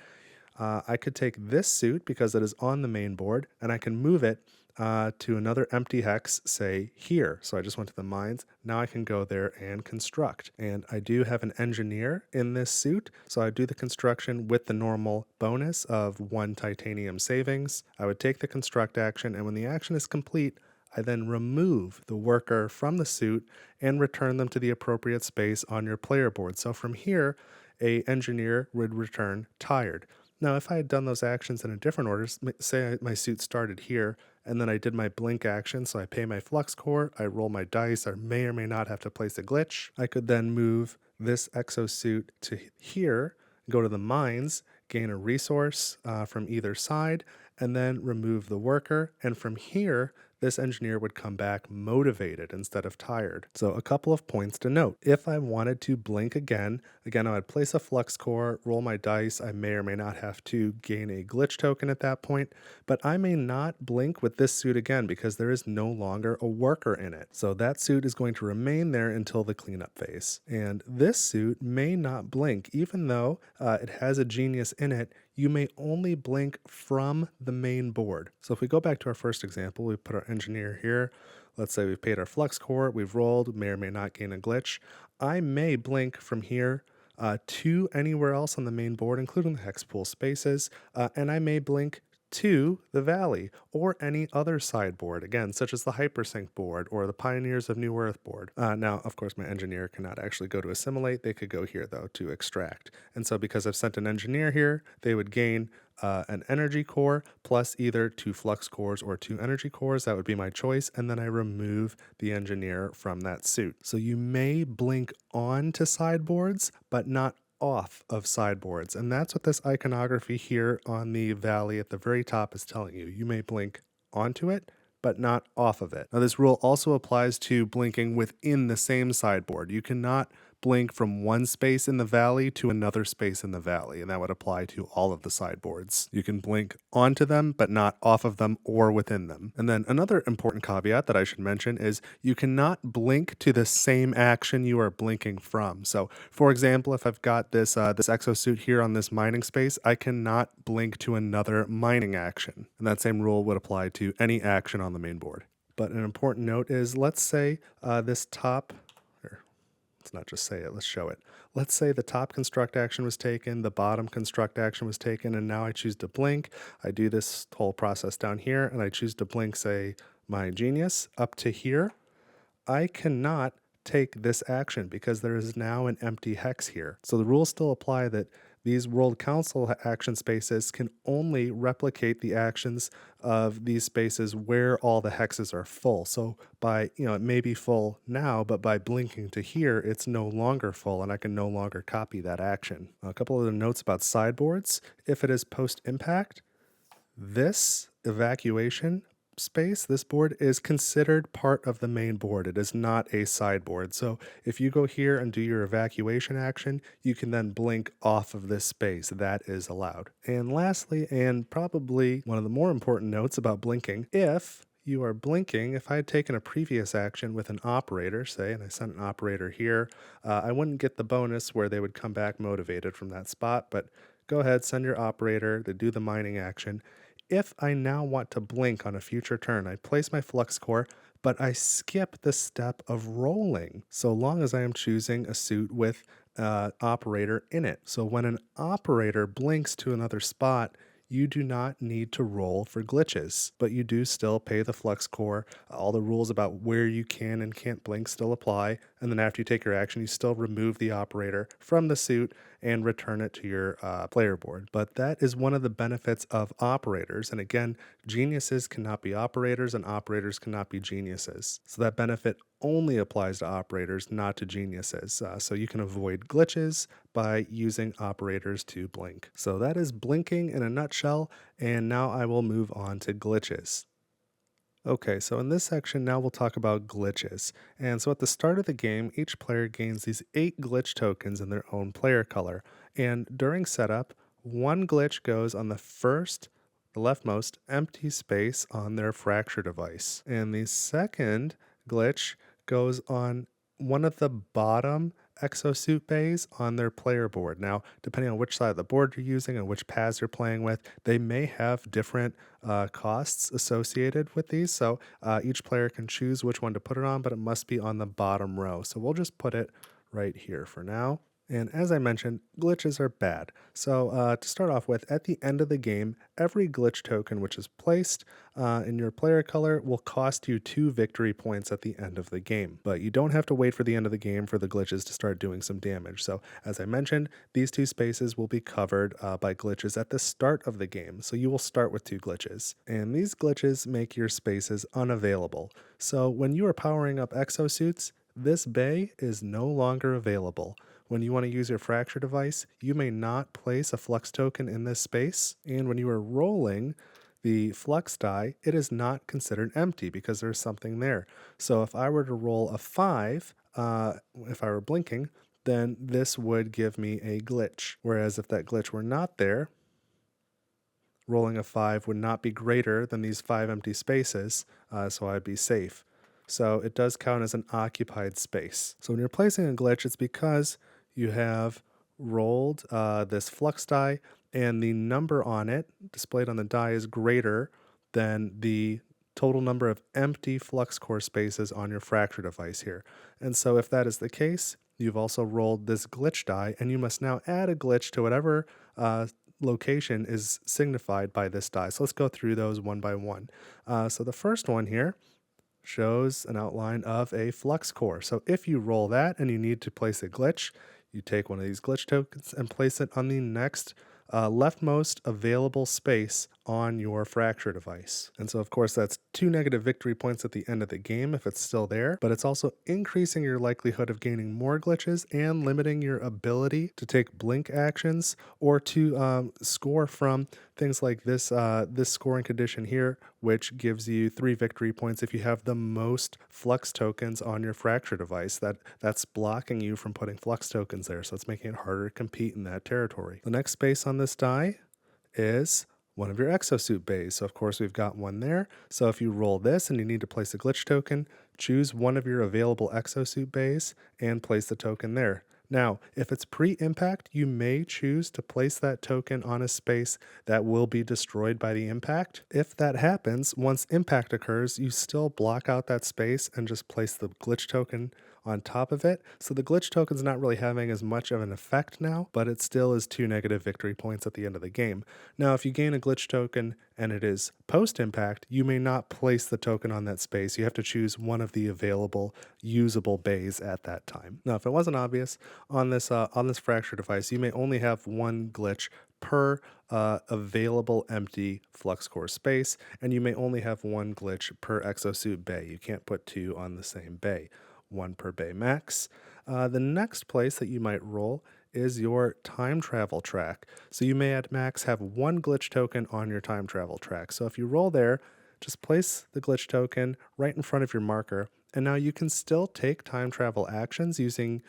I could take this suit because it is on the main board, and I can move it to another empty hex, say here. So I just went to the mines. Now I can go there and construct. And I do have an engineer in this suit, so I do the construction with the normal bonus of 1 titanium savings. I would take the construct action, and when the action is complete, I then remove the worker from the suit and return them to the appropriate space on your player board. So from here, a engineer would return tired. Now, if I had done those actions in a different order, say my suit started here and then I did my blink action, so I pay my flux core, I roll my dice, I may or may not have to place a glitch. I could then move this exosuit to here, go to the mines, gain a resource from either side, and then remove the worker. And from here, this engineer would come back motivated instead of tired. So a couple of points to note. If I wanted to blink again, I would place a flux core, roll my dice. I may or may not have to gain a glitch token at that point, but I may not blink with this suit again because there is no longer a worker in it. So that suit is going to remain there until the cleanup phase. And this suit may not blink, even though it has a genius in it. You may only blink from the main board. So if we go back to our first example, we put our engineer here. Let's say we've paid our flux core, we've rolled, may or may not gain a glitch. I may blink from here to anywhere else on the main board, including the hex pool spaces, and I may blink to the Valley or any other sideboard, again, such as the Hypersync board or the Pioneers of New Earth board. Now, of course, my engineer cannot actually go to assimilate. They could go here, though, to extract. And so because I've sent an engineer here, they would gain an energy core plus either 2 flux cores or 2 energy cores. That would be my choice. And then I remove the engineer from that suit. So you may blink onto sideboards, but not off of sideboards. And that's what this iconography here on the Valley at the very top is telling you. You may blink onto it, but not off of it. Now, this rule also applies to blinking within the same sideboard. You cannot blink from one space in the Valley to another space in the Valley, and that would apply to all of the sideboards. You can blink onto them, but not off of them or within them. And then another important caveat that I should mention is you cannot blink to the same action you are blinking from. So, for example, if I've got this exosuit here on this mining space, I cannot blink to another mining action. And that same rule would apply to any action on the main board. But an important note is, let's say this top... Let's not just say it, let's show it. Let's say the top construct action was taken, the bottom construct action was taken, and now I choose to blink. I do this whole process down here, and I choose to blink, say, my genius up to here. I cannot take this action because there is now an empty hex here. So the rules still apply that these World Council action spaces can only replicate the actions of these spaces where all the hexes are full. So by, it may be full now, but by blinking to here, it's no longer full and I can no longer copy that action. A couple other notes about sideboards. If it is post-impact, this evacuation space, this board is considered part of the main board. It is not a sideboard. So if you go here and do your evacuation action, you can then blink off of this space. That is allowed. And lastly, and probably one of the more important notes about blinking, if you are blinking, if I had taken a previous action with an operator, say, and I sent an operator here, I wouldn't get the bonus where they would come back motivated from that spot, but go ahead, send your operator to do the mining action. If I now want to blink on a future turn, I place my flux core, but I skip the step of rolling, so long as I am choosing a suit with operator in it. So when an operator blinks to another spot, you do not need to roll for glitches, but you do still pay the flux core. All the rules about where you can and can't blink still apply. And then after you take your action, you still remove the operator from the suit and return it to your player board. But that is one of the benefits of operators. And again, geniuses cannot be operators and operators cannot be geniuses. So that benefit only applies to operators, not to geniuses. So you can avoid glitches by using operators to blink. So that is blinking in a nutshell. And now I will move on to glitches. Okay, so in this section, now we'll talk about glitches. And so at the start of the game, each player gains these 8 glitch tokens in their own player color. And during setup, one glitch goes on the leftmost empty space on their fracture device. And the second glitch goes on one of the bottom exosuit bays on their player board. Now, depending on which side of the board you're using and which paths you're playing with, they may have different costs associated with these. So each player can choose which one to put it on, but it must be on the bottom row. So we'll just put it right here for now. And as I mentioned, glitches are bad. So to start off with, at the end of the game, every glitch token which is placed in your player color will cost you 2 victory points at the end of the game. But you don't have to wait for the end of the game for the glitches to start doing some damage. So as I mentioned, these 2 spaces will be covered by glitches at the start of the game. So you will start with 2 glitches. And these glitches make your spaces unavailable. So when you are powering up exosuits, this bay is no longer available. When you want to use your fracture device, you may not place a flux token in this space, and when you are rolling the flux die, it is not considered empty because there's something there. So if I were to roll a 5, if I were blinking, then this would give me a glitch. Whereas if that glitch were not there, rolling a 5 would not be greater than these 5 empty spaces, so I'd be safe. So it does count as an occupied space. So when you're placing a glitch, it's because you have rolled this flux die and the number on it displayed on the die is greater than the total number of empty flux core spaces on your fracture device here. And so if that is the case, you've also rolled this glitch die and you must now add a glitch to whatever location is signified by this die. So let's go through those one by one. So the first one here shows an outline of a flux core. So if you roll that and you need to place a glitch, you take one of these glitch tokens and place it on the next leftmost available space on your fracture device. And so of course that's 2 negative victory points at the end of the game if it's still there, but it's also increasing your likelihood of gaining more glitches and limiting your ability to take blink actions or to score from things like this this scoring condition here, which gives you 3 victory points if you have the most flux tokens on your fracture device. That's blocking you from putting flux tokens there, so it's making it harder to compete in that territory. The next space on this die is one of your exosuit bays. So of course we've got one there. So if you roll this and you need to place a glitch token, choose one of your available exosuit bays and place the token there. Now, if it's pre-impact, you may choose to place that token on a space that will be destroyed by the impact. If that happens, once impact occurs, you still block out that space and just place the glitch token on top of it. So the glitch token's not really having as much of an effect now, but it still is 2 negative victory points at the end of the game. Now, if you gain a glitch token and it is post-impact, you may not place the token on that space. You have to choose one of the available usable bays at that time. Now, if it wasn't obvious, on this fracture device, you may only have one glitch per available empty flux core space, and you may only have one glitch per exosuit bay. You can't put 2 on the same bay. 1 per bay max. The next place that you might roll is your time travel track. So you may at max have 1 glitch token on your time travel track. So if you roll there, just place the glitch token right in front of your marker. And now you can still take time travel actions using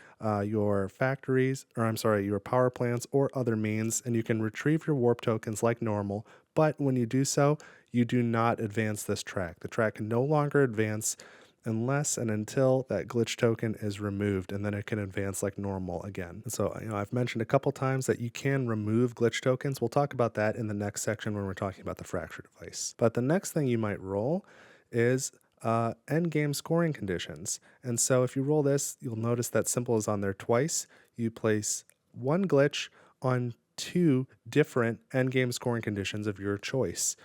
your your power plants or other means, and you can retrieve your warp tokens like normal. But when you do so, you do not advance this track. The track can no longer advance unless and until that glitch token is removed, and then it can advance like normal again. And so, I've mentioned a couple times that you can remove glitch tokens. We'll talk about that in the next section when we're talking about the fracture device. But the next thing you might roll is endgame scoring conditions. And so if you roll this, you'll notice that symbol is on there twice. You place 1 glitch on 2 different endgame scoring conditions of your choice.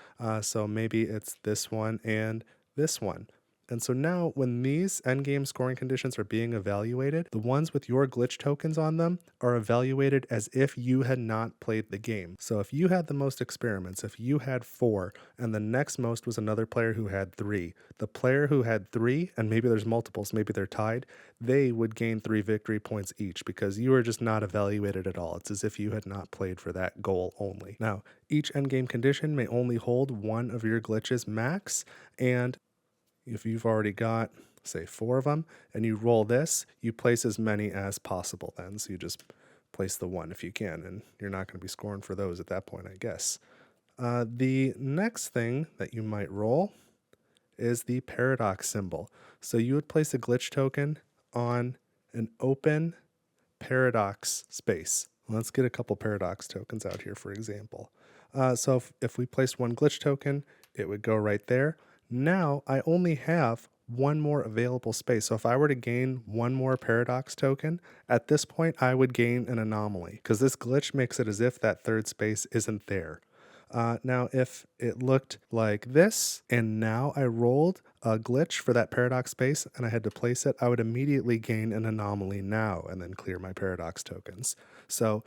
So maybe it's this one and this one. And so now when these endgame scoring conditions are being evaluated, the ones with your glitch tokens on them are evaluated as if you had not played the game. So if you had the most experiments, if you had 4 and the next most was another player who had 3, the player who had 3, and maybe there's multiples, maybe they're tied, they would gain 3 victory points each because you were just not evaluated at all. It's as if you had not played for that goal only. Now, each endgame condition may only hold 1 of your glitches max, and if you've already got, say, 4 of them, and you roll this, you place as many as possible then. So you just place the 1 if you can, and you're not going to be scoring for those at that point, I guess. The next thing that you might roll is the paradox symbol. So you would place a glitch token on an open paradox space. Let's get a couple paradox tokens out here, for example. So if we placed 1 glitch token, it would go right there. Now I only have one more available space. So if I were to gain one more paradox token, at this point I would gain an anomaly because this glitch makes it as if that third space isn't there. Now, if it looked like this, and now I rolled a glitch for that paradox space and I had to place it, I would immediately gain an anomaly now and then clear my paradox tokens. So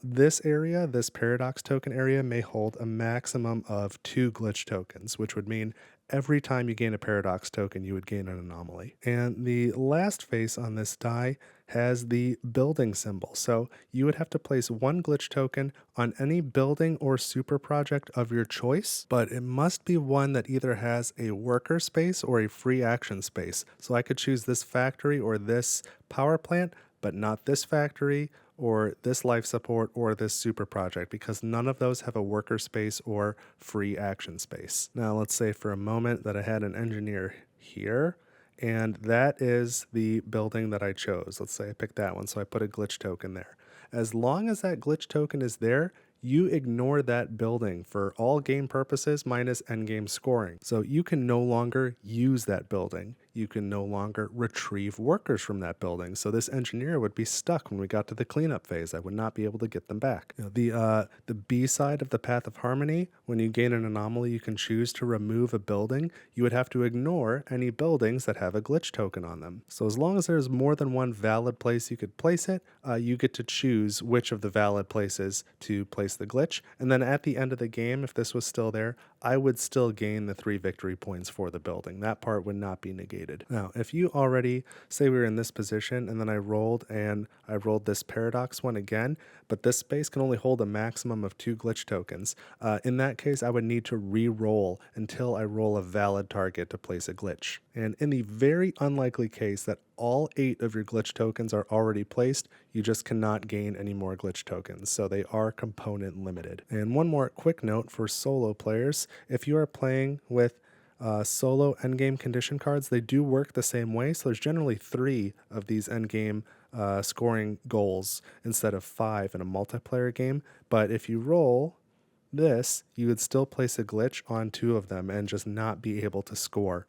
this area, this paradox token area, may hold a maximum of 2 glitch tokens, which would mean every time you gain a paradox token, you would gain an anomaly. And the last face on this die has the building symbol. So you would have to place 1 glitch token on any building or super project of your choice, but it must be one that either has a worker space or a free action space. So I could choose this factory or this power plant, but not this factory or this life support or this super project, because none of those have a worker space or free action space. Now let's say for a moment that I had an engineer here, and that is the building that I chose. Let's say I picked that one, so I put a glitch token there. As long as that glitch token is there, you ignore that building for all game purposes minus endgame scoring. So you can no longer use that building. You can no longer retrieve workers from that building. So this engineer would be stuck when we got to the cleanup phase. I would not be able to get them back. The B side of the Path of Harmony, when you gain an anomaly, you can choose to remove a building. You would have to ignore any buildings that have a glitch token on them. So as long as there's more than one valid place you could place it, you get to choose which of the valid places to place the glitch. And then at the end of the game, if this was still there, I would still gain the 3 victory points for the building. That part would not be negated. Now, if you already, say we were in this position and then I rolled this paradox one again, but this space can only hold a maximum of 2 glitch tokens. In that case, I would need to re-roll until I roll a valid target to place a glitch. And in the very unlikely case that all 8 of your glitch tokens are already placed, you just cannot gain any more glitch tokens. So they are component limited. And one more quick note for solo players, if you are playing with solo endgame condition cards, they do work the same way. So there's generally 3 of these endgame scoring goals instead of 5 in a multiplayer game. But if you roll this, you would still place a glitch on 2 of them and just not be able to score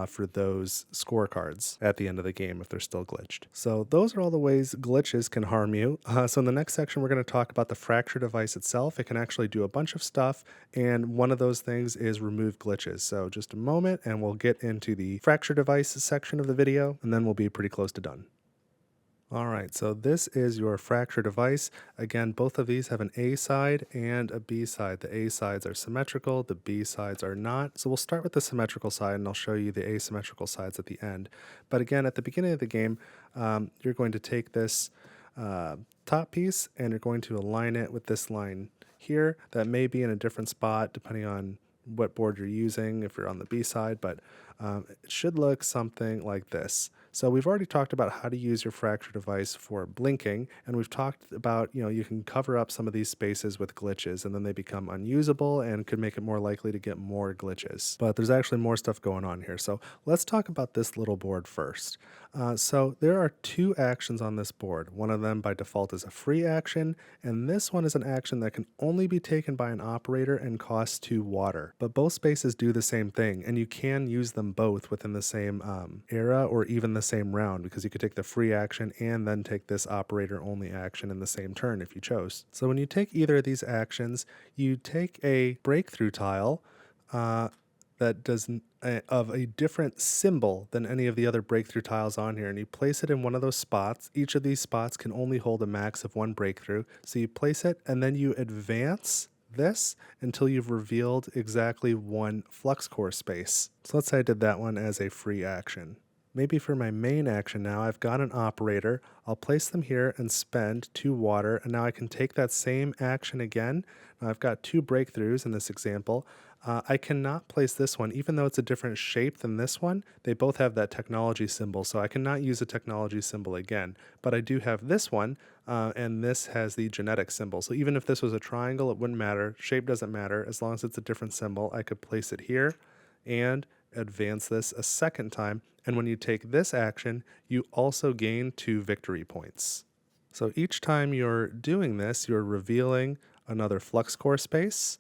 for those scorecards at the end of the game if they're still glitched. So those are all the ways glitches can harm you. So in the next section, we're going to talk about the fracture device itself. It can actually do a bunch of stuff, and one of those things is remove glitches. So just a moment, and we'll get into the fracture device section of the video, and then we'll be pretty close to done. All right, so this is your fracture device. Again, both of these have an A side and a B side. The A sides are symmetrical, the B sides are not. So we'll start with the symmetrical side and I'll show you the asymmetrical sides at the end. But again, at the beginning of the game, you're going to take this top piece and you're going to align it with this line here. That may be in a different spot depending on what board you're using if you're on the B side, but it should look something like this. So we've already talked about how to use your fracture device for blinking, and we've talked about, you can cover up some of these spaces with glitches and then they become unusable and could make it more likely to get more glitches. But there's actually more stuff going on here. So let's talk about this little board first. So there are 2 actions on this board. One of them by default is a free action, and this one is an action that can only be taken by an operator and costs 2 water. But both spaces do the same thing, and you can use them both within the same era or even the same round, because you could take the free action and then take this operator only action in the same turn if you chose. So when you take either of these actions, you take a breakthrough tile that does of a different symbol than any of the other breakthrough tiles on here, and you place it in one of those spots. Each of these spots can only hold a max of 1 breakthrough. So you place it and then you advance this until you've revealed exactly 1 flux core space. So let's say I did that one as a free action. Maybe for my main action now, I've got an operator. I'll place them here and spend 2 water, and now I can take that same action again. Now I've got 2 breakthroughs in this example. I cannot place this one, even though it's a different shape than this one. They both have that technology symbol, so I cannot use a technology symbol again. But I do have this one, and this has the genetic symbol. So even if this was a triangle, it wouldn't matter. Shape doesn't matter. As long as it's a different symbol, I could place it here and advance this a second time. And when you take this action, you also gain 2 victory points. So each time you're doing this, you're revealing another flux core space.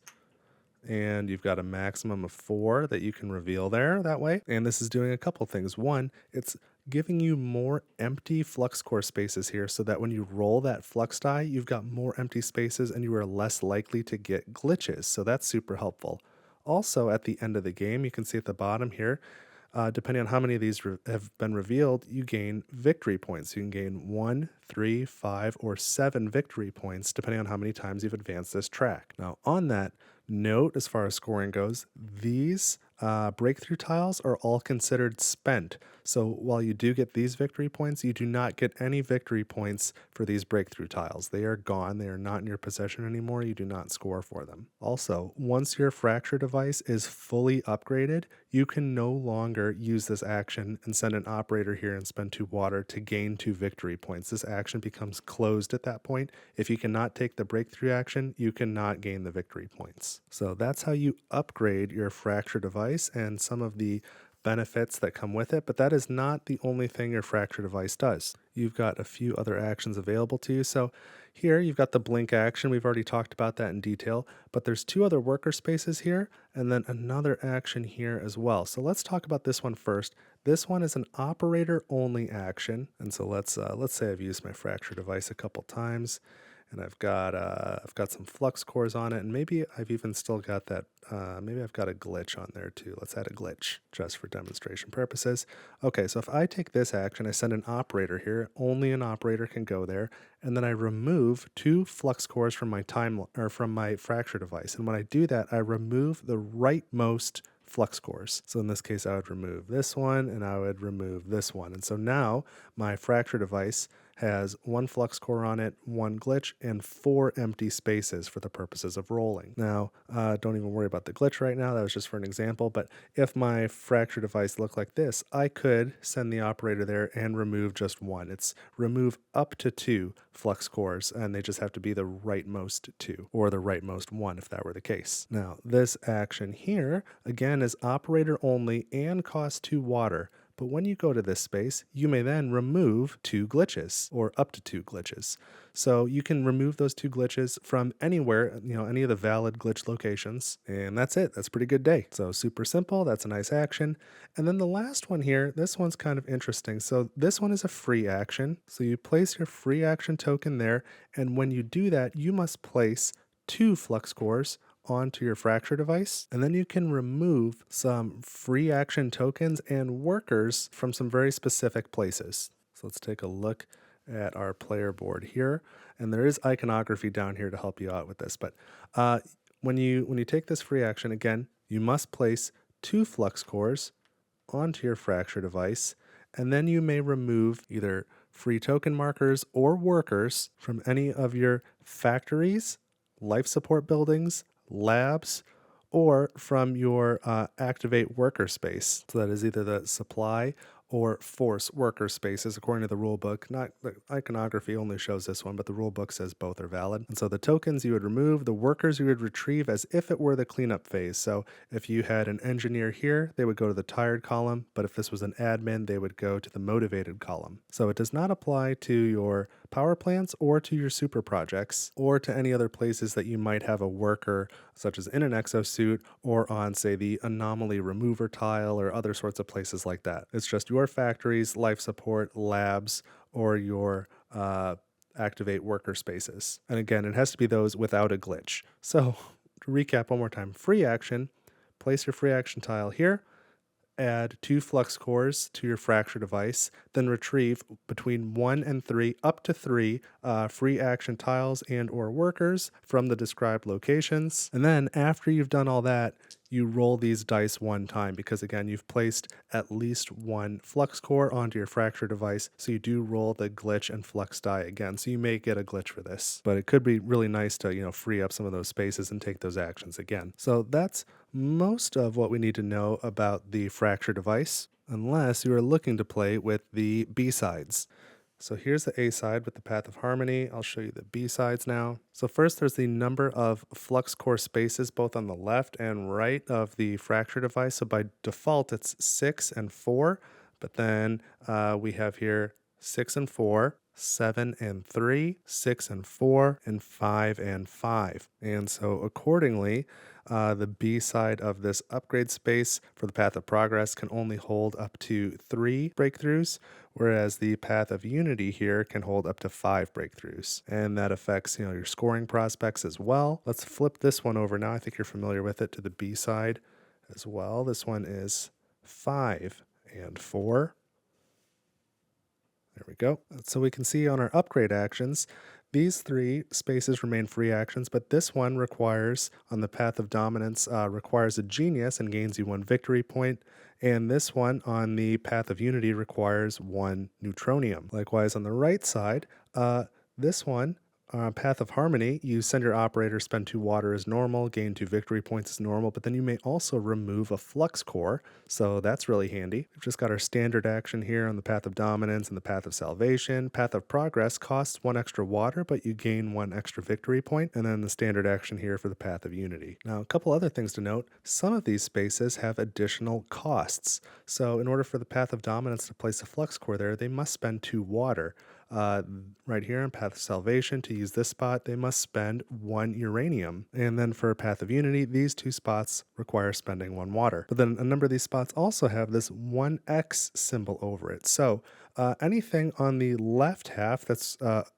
and you've got a maximum of 4 that you can reveal there that way. And this is doing a couple things. One, it's giving you more empty flux core spaces here so that when you roll that flux die, you've got more empty spaces and you are less likely to get glitches. So that's super helpful. Also, at the end of the game, you can see at the bottom here, depending on how many of these have been revealed, you gain victory points. You can gain 1, 3, 5, or 7 victory points, depending on how many times you've advanced this track. Now, on that note, as far as scoring goes, these breakthrough tiles are all considered spent. So while you do get these victory points, you do not get any victory points for these breakthrough tiles. They are gone. They are not in your possession anymore. You do not score for them. Also, once your fracture device is fully upgraded, you can no longer use this action and send an operator here and spend 2 water to gain 2 victory points. This action becomes closed at that point. If you cannot take the breakthrough action, you cannot gain the victory points. So that's how you upgrade your fracture device and some of the benefits that come with it, but that is not the only thing your fracture device does. You've got a few other actions available to you. So here you've got the blink action. We've already talked about that in detail, but there's 2 other worker spaces here and then another action here as well. So let's talk about this one first. This one is an operator only action. And so let's say I've used my fracture device a couple times and I've got some flux cores on it, and maybe I've even still got that. Maybe I've got a glitch on there too. Let's add a glitch just for demonstration purposes. Okay, so if I take this action, I send an operator here. Only an operator can go there, and then I remove 2 flux cores from my from my fracture device. And when I do that, I remove the rightmost flux cores. So in this case, I would remove this one and I would remove this one. And so now my fracture device has 1 flux core on it, 1 glitch, and 4 empty spaces for the purposes of rolling. Now, don't even worry about the glitch right now. That was just for an example. But if my fracture device looked like this, I could send the operator there and remove just 1. It's remove up to 2 flux cores, and they just have to be the rightmost 2, or the rightmost 1 if that were the case. Now, this action here, again, is operator only and costs 2 water. But when you go to this space, you may then remove 2 glitches, or up to 2 glitches. So you can remove those 2 glitches from anywhere, any of the valid glitch locations. And that's it. That's a pretty good day. So super simple. That's a nice action. And then the last one here, this one's kind of interesting. So this one is a free action. So you place your free action token there. And when you do that, you must place 2 flux cores onto your fracture device, and then you can remove some free action tokens and workers from some very specific places. So let's take a look at our player board here, and there is iconography down here to help you out with this. But when you take this free action, again, you must place 2 flux cores onto your fracture device, and then you may remove either free token markers or workers from any of your factories, life support buildings, labs, or from your activate worker space. So that is either the supply or force worker spaces according to the rule book. Not the iconography only shows this one, but the rule book says both are valid. And so the tokens you would remove, the workers you would retrieve as if it were the cleanup phase. So if you had an engineer here, they would go to the tired column, but if this was an admin, they would go to the motivated column. So it does not apply to your power plants or to your super projects or to any other places that you might have a worker, such as in an exosuit or on, say, the anomaly remover tile or other sorts of places like that. It's just your factories, life support, labs, or your activate worker spaces. And again, it has to be those without a glitch. So to recap one more time, free action, place your free action tile here, add 2 flux cores to your fracture device, then retrieve between 1 and 3, up to 3 free action tiles and or workers from the described locations. And then after you've done all that, you roll these dice 1 time because, again, you've placed at least 1 flux core onto your fracture device, so you do roll the glitch and flux die again. So you may get a glitch for this, but it could be really nice to free up some of those spaces and take those actions again. So that's most of what we need to know about the fracture device, unless you are looking to play with the B-sides. So here's the A side with the Path of Harmony. I'll show you the B sides now. So first there's the number of flux core spaces both on the left and right of the fracture device. So by default it's 6 and 4, but then we have here 6 and 4, 7 and 3, 6 and 4, and 5 and 5. And so accordingly, the B side of this upgrade space for the Path of Progress can only hold up to 3 breakthroughs, whereas the Path of Unity here can hold up to 5 breakthroughs. And that affects, your scoring prospects as well. Let's flip this one over now. I think you're familiar with it, to the B side as well. This one is 5 and 4. There we go. So we can see on our upgrade actions, these 3 spaces remain free actions, but this one requires, on the Path of Dominance, requires a genius and gains you 1 victory point. And this one on the Path of Unity requires 1 neutronium. Likewise, on the right side, this one, Path of Harmony, you send your operator, spend 2 water as normal, gain 2 victory points as normal, but then you may also remove a Flux Core, so that's really handy. We've just got our standard action here on the Path of Dominance and the Path of Salvation. Path of Progress costs 1 extra water, but you gain 1 extra victory point, and then the standard action here for the Path of Unity. Now, a couple other things to note. Some of these spaces have additional costs, so in order for the Path of Dominance to place a Flux Core there, they must spend 2 water. Right here in Path of Salvation, to use this spot, they must spend 1 uranium. And then for Path of Unity, these 2 spots require spending 1 water. But then a number of these spots also have this 1x symbol over it. So anything on the left half that's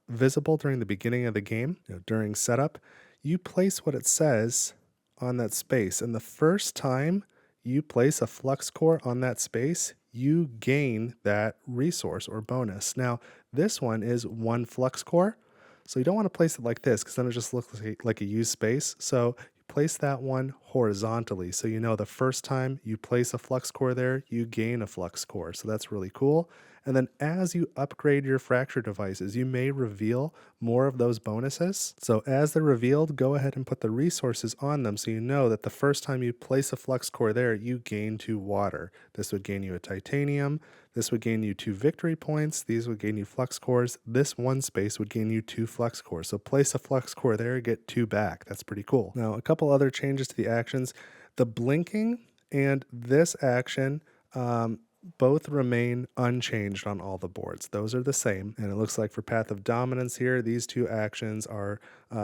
visible during the beginning of the game, during setup, you place what it says on that space. And the first time you place a Flux Core on that space, you gain that resource or bonus. Now, this one is 1 Flux Core, so you don't want to place it like this because then it just looks like a used space. So you place that one horizontally, so you know the first time you place a Flux Core there, you gain a Flux Core. So that's really cool. And then as you upgrade your fracture devices, you may reveal more of those bonuses. So as they're revealed, go ahead and put the resources on them so you know that the first time you place a Flux Core there, you gain 2 water. This would gain you a titanium. This would gain you 2 victory points. These would gain you Flux Cores. This one space would gain you 2 Flux Cores. So place a Flux Core there, get 2 back. That's pretty cool. Now, a couple other changes to the actions. The blinking and this action, both remain unchanged on all the boards. Those are the same. And it looks like for Path of Dominance here, these 2 actions are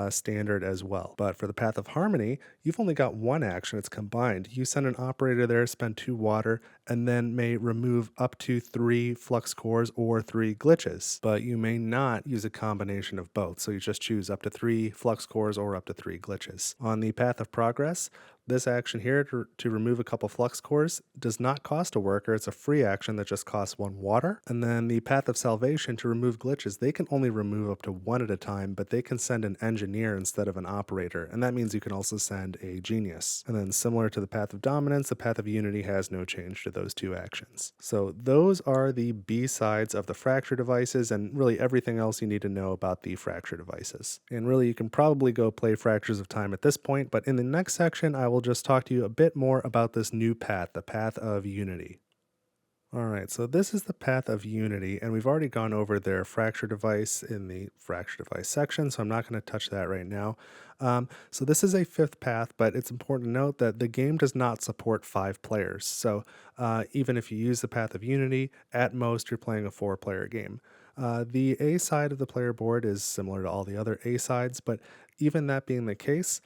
standard as well. But for the Path of Harmony, you've only got 1 action. It's combined. You send an operator there, spend 2 water, and then may remove up to 3 Flux Cores or 3 glitches. But you may not use a combination of both. So you just choose up to 3 Flux Cores or up to 3 glitches. On the Path of Progress, this action here to remove a couple Flux Cores does not cost a worker. It's a free action that just costs 1 water. And then the Path of Salvation, to remove glitches, they can only remove up to 1 at a time, but they can send an engineer instead of an operator. And that means you can also send a genius. And then similar to the Path of Dominance, the Path of Unity has no change to those 2 actions. So those are the B sides of the fracture devices and really everything else you need to know about the fracture devices. And really you can probably go play Fractures of Time at this point, but in the next section I will just talk to you a bit more about this new path, the Path of Unity. All right, so this is the Path of Unity, and we've already gone over their fracture device in the fracture device section, so I'm not going to touch that right now. So this is a 5th path, but it's important to note that the game does not support 5 players. So even if you use the Path of Unity, at most you're playing a 4-player game. The A side of the player board is similar to all the other A sides, but even that being the case,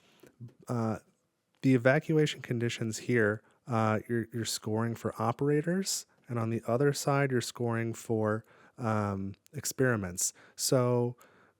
the evacuation conditions here, you're scoring for operators, and on the other side, you're scoring for experiments. So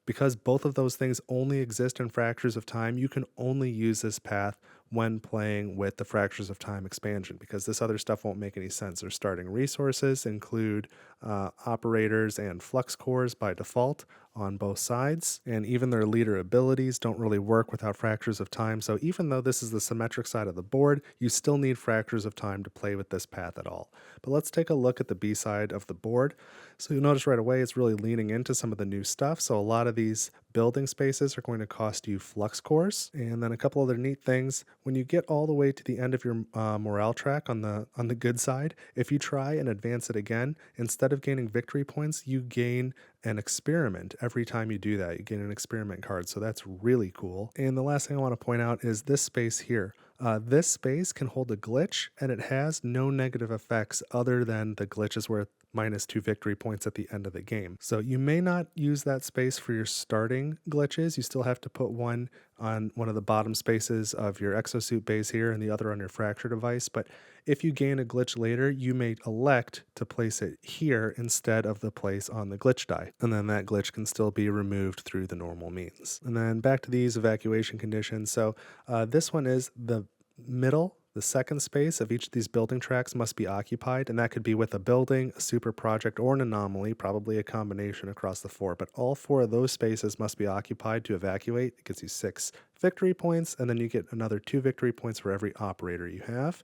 because both of those things only exist in Fractures of Time, you can only use this path when playing with the Fractures of Time expansion, because this other stuff won't make any sense. Their starting resources include operators and Flux Cores by default on both sides, and even their leader abilities don't really work without Fractures of Time. So even though this is the symmetric side of the board, you still need Fractures of Time to play with this path at all. But let's take a look at the B side of the board. So you'll notice right away it's really leaning into some of the new stuff. So a lot of these building spaces are going to cost you Flux Cores. And then a couple other neat things. When you get all the way to the end of your morale track on the good side, if you try and advance it again, instead of gaining victory points, you gain an experiment. Every time you do that, you get an experiment card. So that's really cool. And the last thing I want to point out is this space here. This space can hold a glitch, and it has no negative effects other than the glitch is worth -2 victory points at the end of the game. So you may not use that space for your starting glitches. You still have to put one on one of the bottom spaces of your exosuit base here and the other on your fracture device. But if you gain a glitch later, you may elect to place it here instead of the place on the glitch die. And then that glitch can still be removed through the normal means. And then back to these evacuation conditions. So this one is the middle. The second space of each of these building tracks must be occupied, and that could be with a building, a super project, or an anomaly, probably a combination across the four. But all four of those spaces must be occupied to evacuate. It gets you 6 victory points, and then you get another 2 victory points for every operator you have.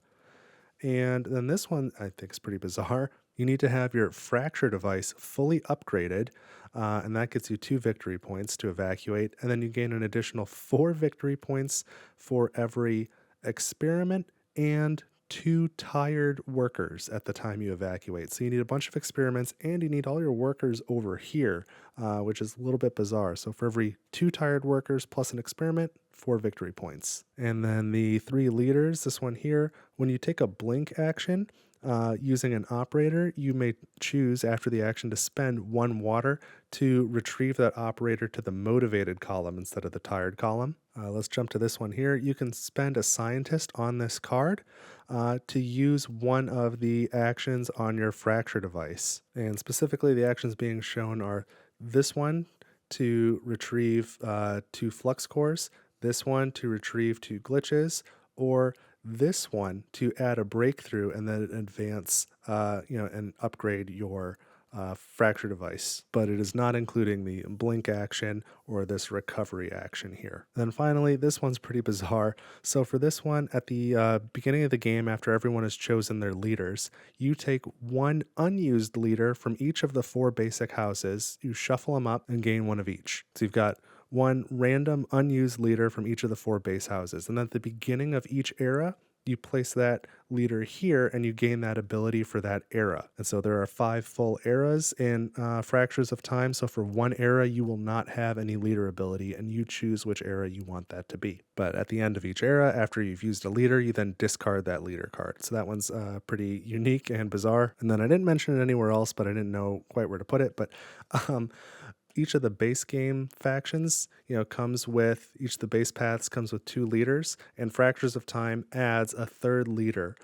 And then this one I think is pretty bizarre. You need to have your fracture device fully upgraded, and that gets you 2 victory points to evacuate. And then you gain an additional 4 victory points for every experiment and 2 tired workers at the time you evacuate. So you need a bunch of experiments and you need all your workers over here, which is a little bit bizarre. So for every 2 tired workers plus an experiment, 4 victory points. And then the 3 leaders, this one here, when you take a blink action, using an operator, you may choose after the action to spend 1 water to retrieve that operator to the motivated column instead of the tired column. Let's jump to this one here. You can spend a scientist on this card to use one of the actions on your fracture device. And specifically, the actions being shown are this one to retrieve 2 flux cores, this one to retrieve 2 glitches, or this one to add a breakthrough and then advance, and upgrade your fracture device. But it is not including the blink action or this recovery action here. Then finally, this one's pretty bizarre. So for this one, at the beginning of the game, after everyone has chosen their leaders, you take 1 unused leader from each of the 4 basic houses, you shuffle them up and gain 1 of each. So you've got 1 random unused leader from each of the 4 base houses. And at the beginning of each era, you place that leader here and you gain that ability for that era. And so there are 5 full eras in Fractures of Time. So for 1 era, you will not have any leader ability and you choose which era you want that to be. But at the end of each era, after you've used a leader, you then discard that leader card. So that one's pretty unique and bizarre. And then I didn't mention it anywhere else, but I didn't know quite where to put it. But each of the base game factions, comes with, each of the base paths comes with 2 leaders, and Fractures of Time adds a 3rd leader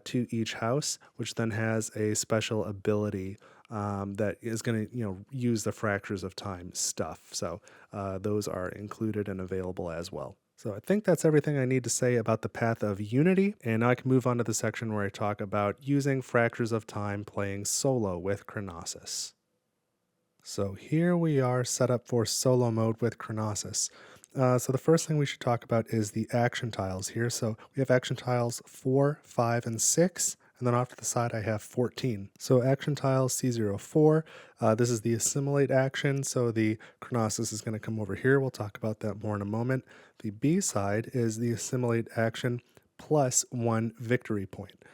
to each house, which then has a special ability that is going to, use the Fractures of Time stuff. So those are included and available as well. So I think that's everything I need to say about the Path of Unity, and now I can move on to the section where I talk about using Fractures of Time playing solo with Chronosis. So here we are set up for solo mode with Chronosis. So the first thing we should talk about is the action tiles here. So we have action tiles 4, 5, and 6, and then off to the side I have 14. So action tile C04, this is the assimilate action, so the Chronosis is going to come over here. We'll talk about that more in a moment. The B side is the assimilate action plus 1 victory point.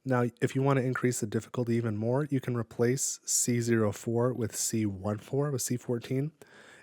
Now, if you want to increase the difficulty even more, you can replace C04 with C14, with C14.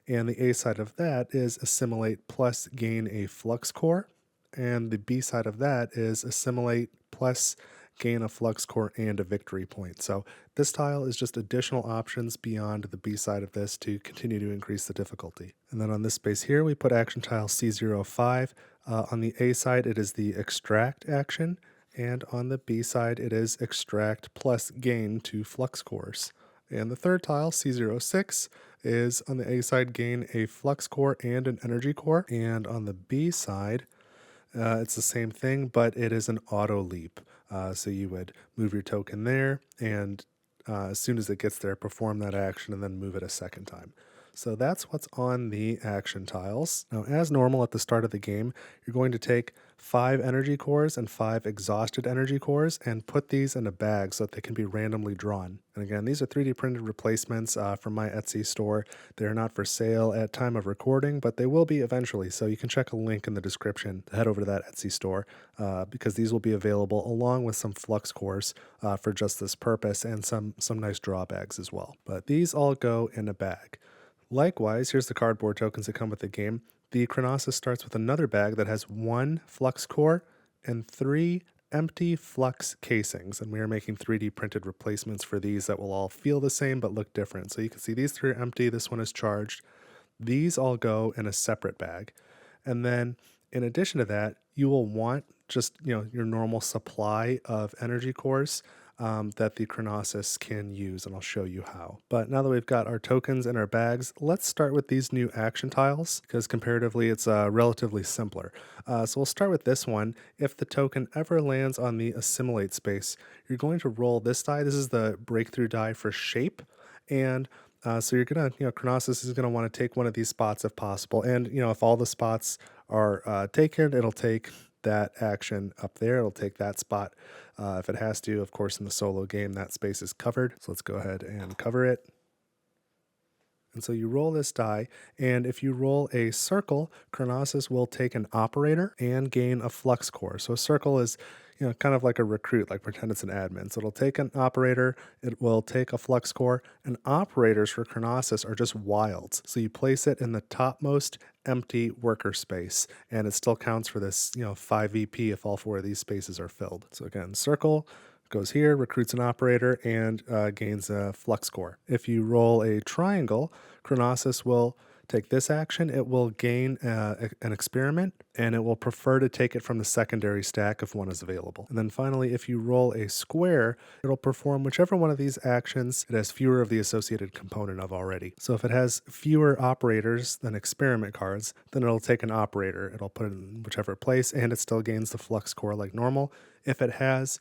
And the A side of that is assimilate plus gain a flux core. And the B side of that is assimilate plus gain a flux core and a victory point. So this tile is just additional options beyond the B side of this to continue to increase the difficulty. And then on this space here, we put action tile C05. On the A side, it is the extract action. And on the B side, it is extract plus gain 2 flux cores. And the third tile, C06, is on the A side, gain a flux core and an energy core. And on the B side, it's the same thing, but it is an auto leap. So you would move your token there, and as soon as it gets there, perform that action and then move it a second time. So that's what's on the action tiles. Now, as normal at the start of the game, you're going to take 5 energy cores and 5 exhausted energy cores and put these in a bag so that they can be randomly drawn. And again, these are 3D printed replacements from my Etsy store. They're not for sale at time of recording, but they will be eventually. So you can check a link in the description to head over to that Etsy store because these will be available along with some flux cores for just this purpose and some nice draw bags as well. But these all go in a bag. Likewise, here's the cardboard tokens that come with the game. the Chronosis starts with another bag that has 1 flux core and 3 empty flux casings, and we are making 3D printed replacements for these that will all feel the same but look different. So you can see these 3 are empty, this one is charged. These all go in a separate bag. And then in addition to that, you will want just your normal supply of energy cores that the Chronosis can use, and I'll show you how. But now that we've got our tokens in our bags, let's start with these new action tiles, because comparatively it's relatively simpler. So we'll start with this one. If the token ever lands on the assimilate space, you're going to roll this die. This is the breakthrough die for shape, and so you're gonna, Chronosis is gonna want to take one of these spots if possible, and if all the spots are taken, it'll take that action up there. It'll take that spot if it has to. Of course, in the solo game, that space is covered. So let's go ahead and cover it. And so you roll this die, and if you roll a circle, Chronosis will take an operator and gain a flux core. So a circle is, kind of like a recruit, like pretend it's an admin. So it'll take an operator, it will take a flux core, and operators for Chronosis are just wilds. So you place it in the topmost empty worker space, and it still counts for this, 5 VP if all 4 of these spaces are filled. So again, circle goes here, recruits an operator, and gains a flux core. If you roll a triangle, Chronosis will take this action. It will gain an experiment, and it will prefer to take it from the secondary stack if one is available. And then finally, if you roll a square, it'll perform whichever one of these actions it has fewer of the associated component of already. So if it has fewer operators than experiment cards, then it'll take an operator. It'll put it in whichever place, and it still gains the flux core like normal. If it has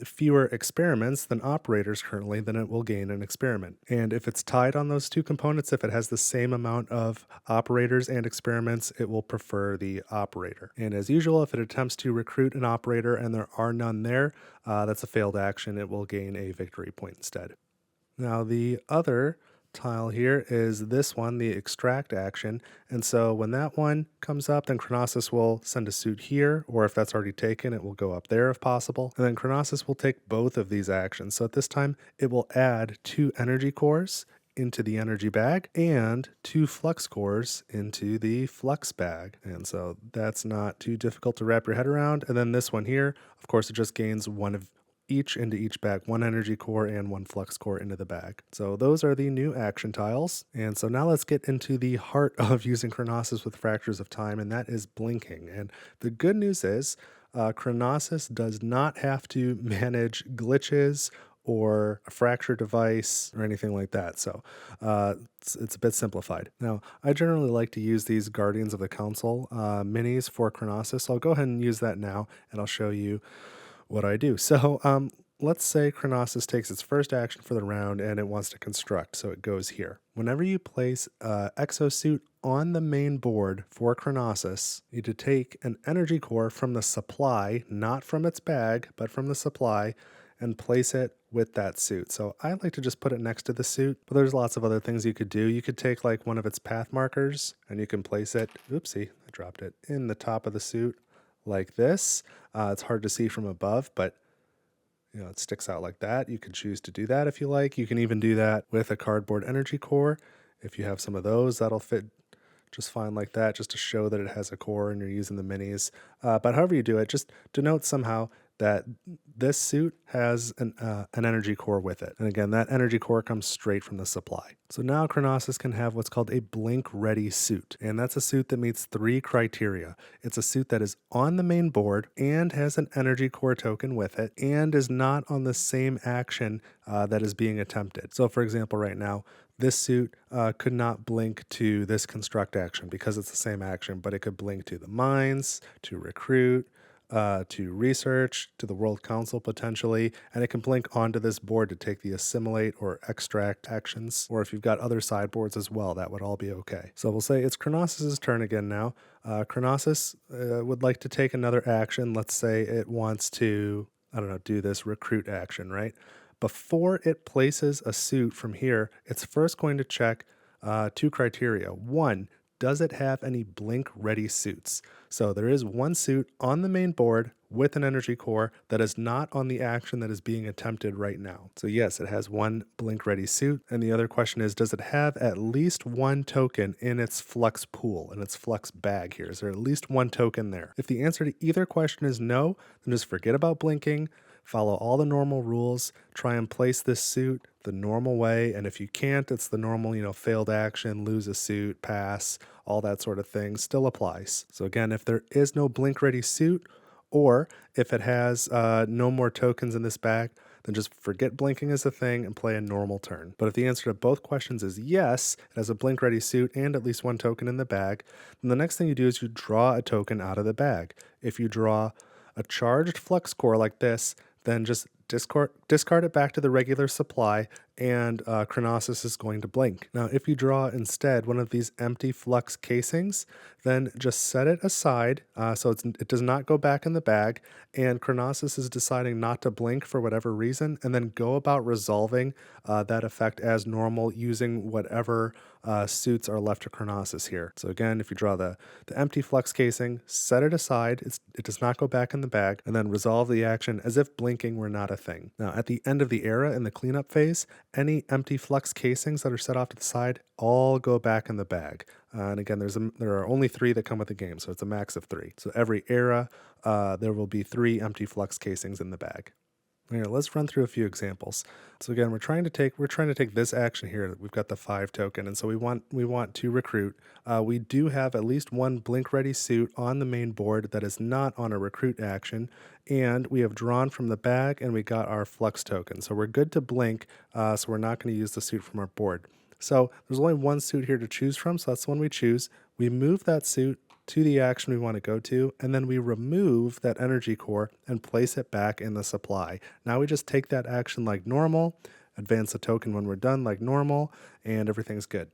fewer experiments than operators currently, then it will gain an experiment. And if it's tied on those 2 components, if it has the same amount of operators and experiments, it will prefer the operator. And as usual, if it attempts to recruit an operator and there are none there, that's a failed action. It will gain a victory point instead. Now the other tile here is this one, the extract action. And so when that one comes up, then Chronosis will send a suit here, or if that's already taken, it will go up there if possible. And then Chronosis will take both of these actions. So at this time, it will add 2 energy cores into the energy bag and 2 flux cores into the flux bag. And so that's not too difficult to wrap your head around. And then this one here, of course, it just gains 1 of each into each bag, 1 energy core and 1 flux core into the bag. So those are the new action tiles. And so now let's get into the heart of using Chronosis with Fractures of Time, and that is blinking. And the good news is Chronosis does not have to manage glitches or a fracture device or anything like that. So it's a bit simplified. Now, I generally like to use these Guardians of the Council minis for Chronosis. So I'll go ahead and use that now, and I'll show you what I do. So let's say Chronosis takes its first action for the round and it wants to construct, so it goes here. Whenever you place Exosuit on the main board for Chronosis, you need to take an energy core from the supply, not from its bag, but from the supply, and place it with that suit. So I like to just put it next to the suit, but there's lots of other things you could do. You could take like one of its path markers and you can place it, oopsie, I dropped it, in the top of the suit like this. It's hard to see from above, but it sticks out like that. You can choose to do that if you like. You can even do that with a cardboard energy core. If you have some of those, that'll fit just fine like that, just to show that it has a core and you're using the minis. But however you do it, just denote somehow that this suit has an energy core with it. And again, that energy core comes straight from the supply. So now Chronosis can have what's called a blink ready suit. And that's a suit that meets 3 criteria. It's a suit that is on the main board and has an energy core token with it and is not on the same action that is being attempted. So for example, right now, this suit could not blink to this construct action because it's the same action, but it could blink to the mines, to recruit, to research, to the World Council potentially, and it can blink onto this board to take the assimilate or extract actions, or if you've got other sideboards as well, that would all be okay. So we'll say it's Chronosis' turn again now. Chronosis would like to take another action. Let's say it wants to, do this recruit action, right? Before it places a suit from here, it's first going to check 2 criteria. 1, does it have any blink ready suits? So there is one suit on the main board with an energy core that is not on the action that is being attempted right now. So yes, it has one blink ready suit. And the other question is, does it have at least one token in its flux pool, in its flux bag here? Is there at least one token there? If the answer to either question is no, then just forget about blinking. Follow all the normal rules, try and place this suit the normal way, and if you can't, it's the normal, failed action, lose a suit, pass, all that sort of thing still applies. So again, if there is no blink ready suit, or if it has no more tokens in this bag, then just forget blinking as a thing and play a normal turn. But if the answer to both questions is yes, it has a blink ready suit and at least one token in the bag, then the next thing you do is you draw a token out of the bag. If you draw a charged flux core like this, then just discard it back to the regular supply, and Chronosis is going to blink. Now, if you draw instead one of these empty flux casings, then just set it aside so it does not go back in the bag, and Chronosis is deciding not to blink for whatever reason, and then go about resolving that effect as normal using whatever suits are left to Chronosis here. So again, if you draw the empty flux casing, set it aside, it does not go back in the bag, and then resolve the action as if blinking were not a thing. Now, at the end of the era in the cleanup phase, any empty flux casings that are set off to the side all go back in the bag. And again, there are only 3 that come with the game, so it's a max of 3. So every era, there will be 3 empty flux casings in the bag. Here, let's run through a few examples. So again, we're trying to take this action here. We've got the 5 token, and so we want to recruit. We do have at least one blink ready suit on the main board that is not on a recruit action, and we have drawn from the bag and we got our flux token. So we're good to blink, so we're not going to use the suit from our board. So there's only one suit here to choose from, so that's the one we choose. We move that suit to the action we want to go to, and then we remove that energy core and place it back in the supply. Now we just take that action like normal, advance the token when we're done like normal, and everything's good.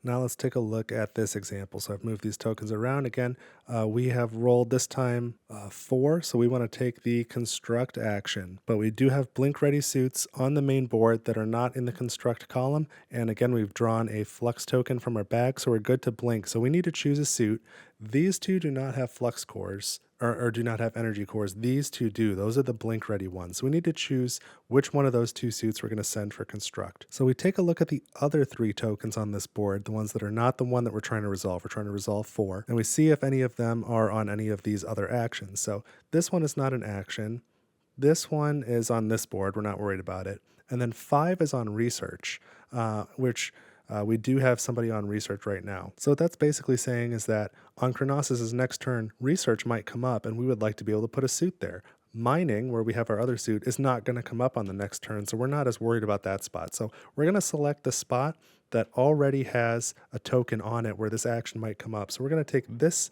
Now let's take a look at this example. So I've moved these tokens around again. We have rolled this time 4, so we want to take the construct action. But we do have blink ready suits on the main board that are not in the construct column. And again, we've drawn a flux token from our bag, so we're good to blink. So we need to choose a suit. These 2 do not have flux cores. Or do not have energy cores. These 2 do. Those are the blink ready ones. So we need to choose which one of those 2 suits we're going to send for construct. So we take a look at the other 3 tokens on this board, the ones that are not the one that we're trying to resolve. We're trying to resolve 4, and we see if any of them are on any of these other actions. So this one is not an action. This one is on this board. We're not worried about it. And then 5 is on research, which we do have somebody on research right now. So what that's basically saying is that on Chronosis' next turn, research might come up and we would like to be able to put a suit there. Mining, where we have our other suit, is not going to come up on the next turn, so we're not as worried about that spot. So we're going to select the spot that already has a token on it where this action might come up. So we're going to take this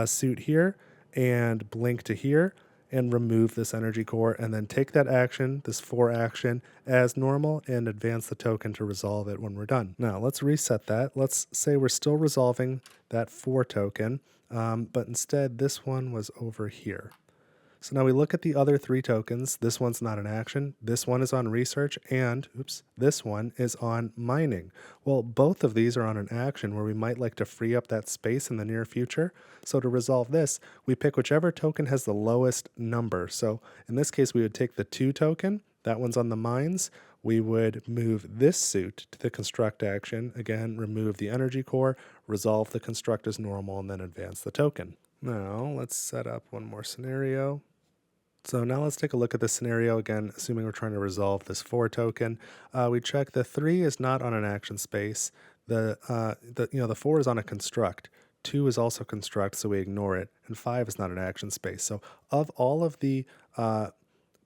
suit here and blink to here and remove this energy core, and then take that action, this 4 action, as normal and advance the token to resolve it when we're done. Now let's reset that. Let's say we're still resolving that 4 token, but instead this one was over here. So now we look at the other 3 tokens. This one's not an action. This one is on research, and this one is on mining. Well, both of these are on an action where we might like to free up that space in the near future. So to resolve this, we pick whichever token has the lowest number. So in this case, we would take the 2 token. That one's on the mines. We would move this suit to the construct action. Again, remove the energy core, resolve the construct as normal, and then advance the token. Now let's set up one more scenario. So now let's take a look at this scenario again, assuming we're trying to resolve this 4 token. We check the 3 is not on an action space. The 4 is on a construct. 2 is also construct, so we ignore it. And 5 is not an action space. So of all of the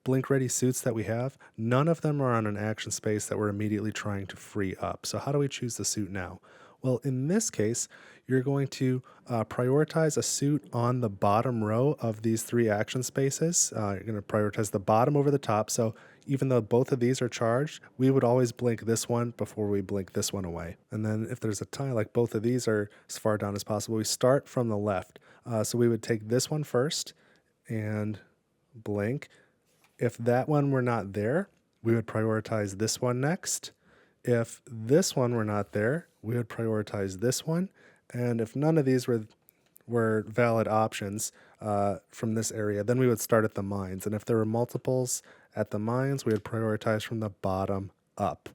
blink ready suits that we have, none of them are on an action space that we're immediately trying to free up. So how do we choose the suit now? Well, in this case, you're going to prioritize a suit on the bottom row of these 3 action spaces. You're going to prioritize the bottom over the top. So even though both of these are charged, we would always blink this one before we blink this one away. And then if there's a tie, like both of these are as far down as possible, we start from the left. So we would take this one first and blink. If that one were not there, we would prioritize this one next. If this one were not there, we would prioritize this one. And if none of these were valid options from this area, then we would start at the mines. And if there were multiples at the mines, we would prioritize from the bottom up.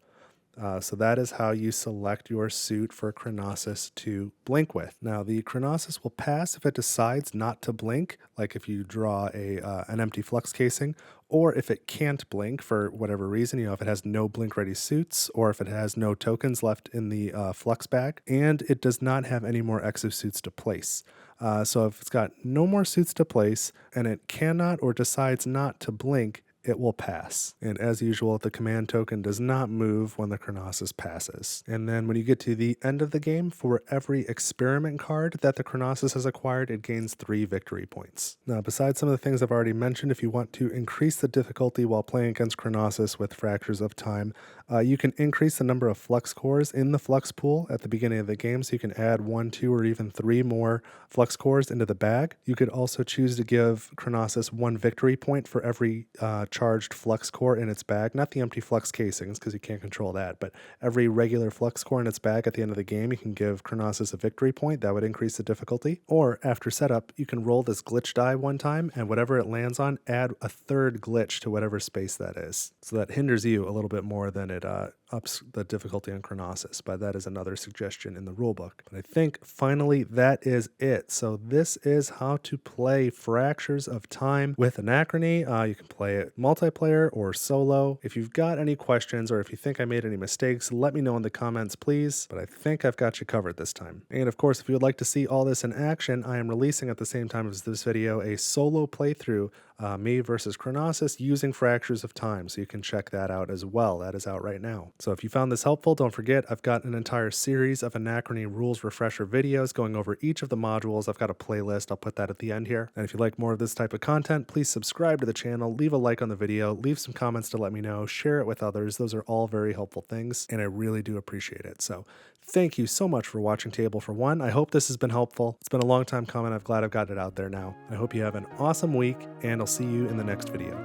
So that is how you select your suit for Chronosis to blink with. Now, the Chronosis will pass if it decides not to blink, like if you draw an empty flux casing, or if it can't blink for whatever reason, if it has no blink-ready suits, or if it has no tokens left in the flux bag, and it does not have any more exosuits to place. So if it's got no more suits to place, and it cannot or decides not to blink, it will pass. And as usual, the command token does not move when the Chronosis passes. And then when you get to the end of the game, for every experiment card that the Chronosis has acquired, it gains 3 victory points. Now, besides some of the things I've already mentioned, if you want to increase the difficulty while playing against Chronosis with Fractures of Time, you can increase the number of Flux Cores in the Flux pool at the beginning of the game, so you can add 1, 2, or even 3 more Flux Cores into the bag. You could also choose to give Chronosis 1 victory point for every charged Flux Core in its bag. Not the empty Flux casings, because you can't control that, but every regular Flux Core in its bag at the end of the game, you can give Chronosis a victory point. That would increase the difficulty. Or after setup, you can roll this glitch die one time, and whatever it lands on, add a 3rd glitch to whatever space that is. So that hinders you a little bit more than it ups the difficulty on Chronosis, but that is another suggestion in the rulebook. But I think finally that is it. So this is how to play Fractures of Time with Anachrony. You can play it multiplayer or solo. If you've got any questions or if you think I made any mistakes, let me know in the comments, please. But I think I've got you covered this time. And of course, if you would like to see all this in action, I am releasing at the same time as this video a solo playthrough, me versus Chronosis using Fractures of Time, so you can check that out as well. That is out right now. So if you found this helpful, don't forget I've got an entire series of Anachrony rules refresher videos going over each of the modules. I've got a playlist. I'll put that at the end here. And if you'd like more of this type of content, please subscribe to the channel, leave a like on the video, leave some comments to let me know, share it with others. Those are all very helpful things, and I really do appreciate it. So thank you so much for watching Table for One. I hope this has been helpful. It's been a long time coming. I'm glad I've got it out there now. I hope you have an awesome week, and I'll see you in the next video.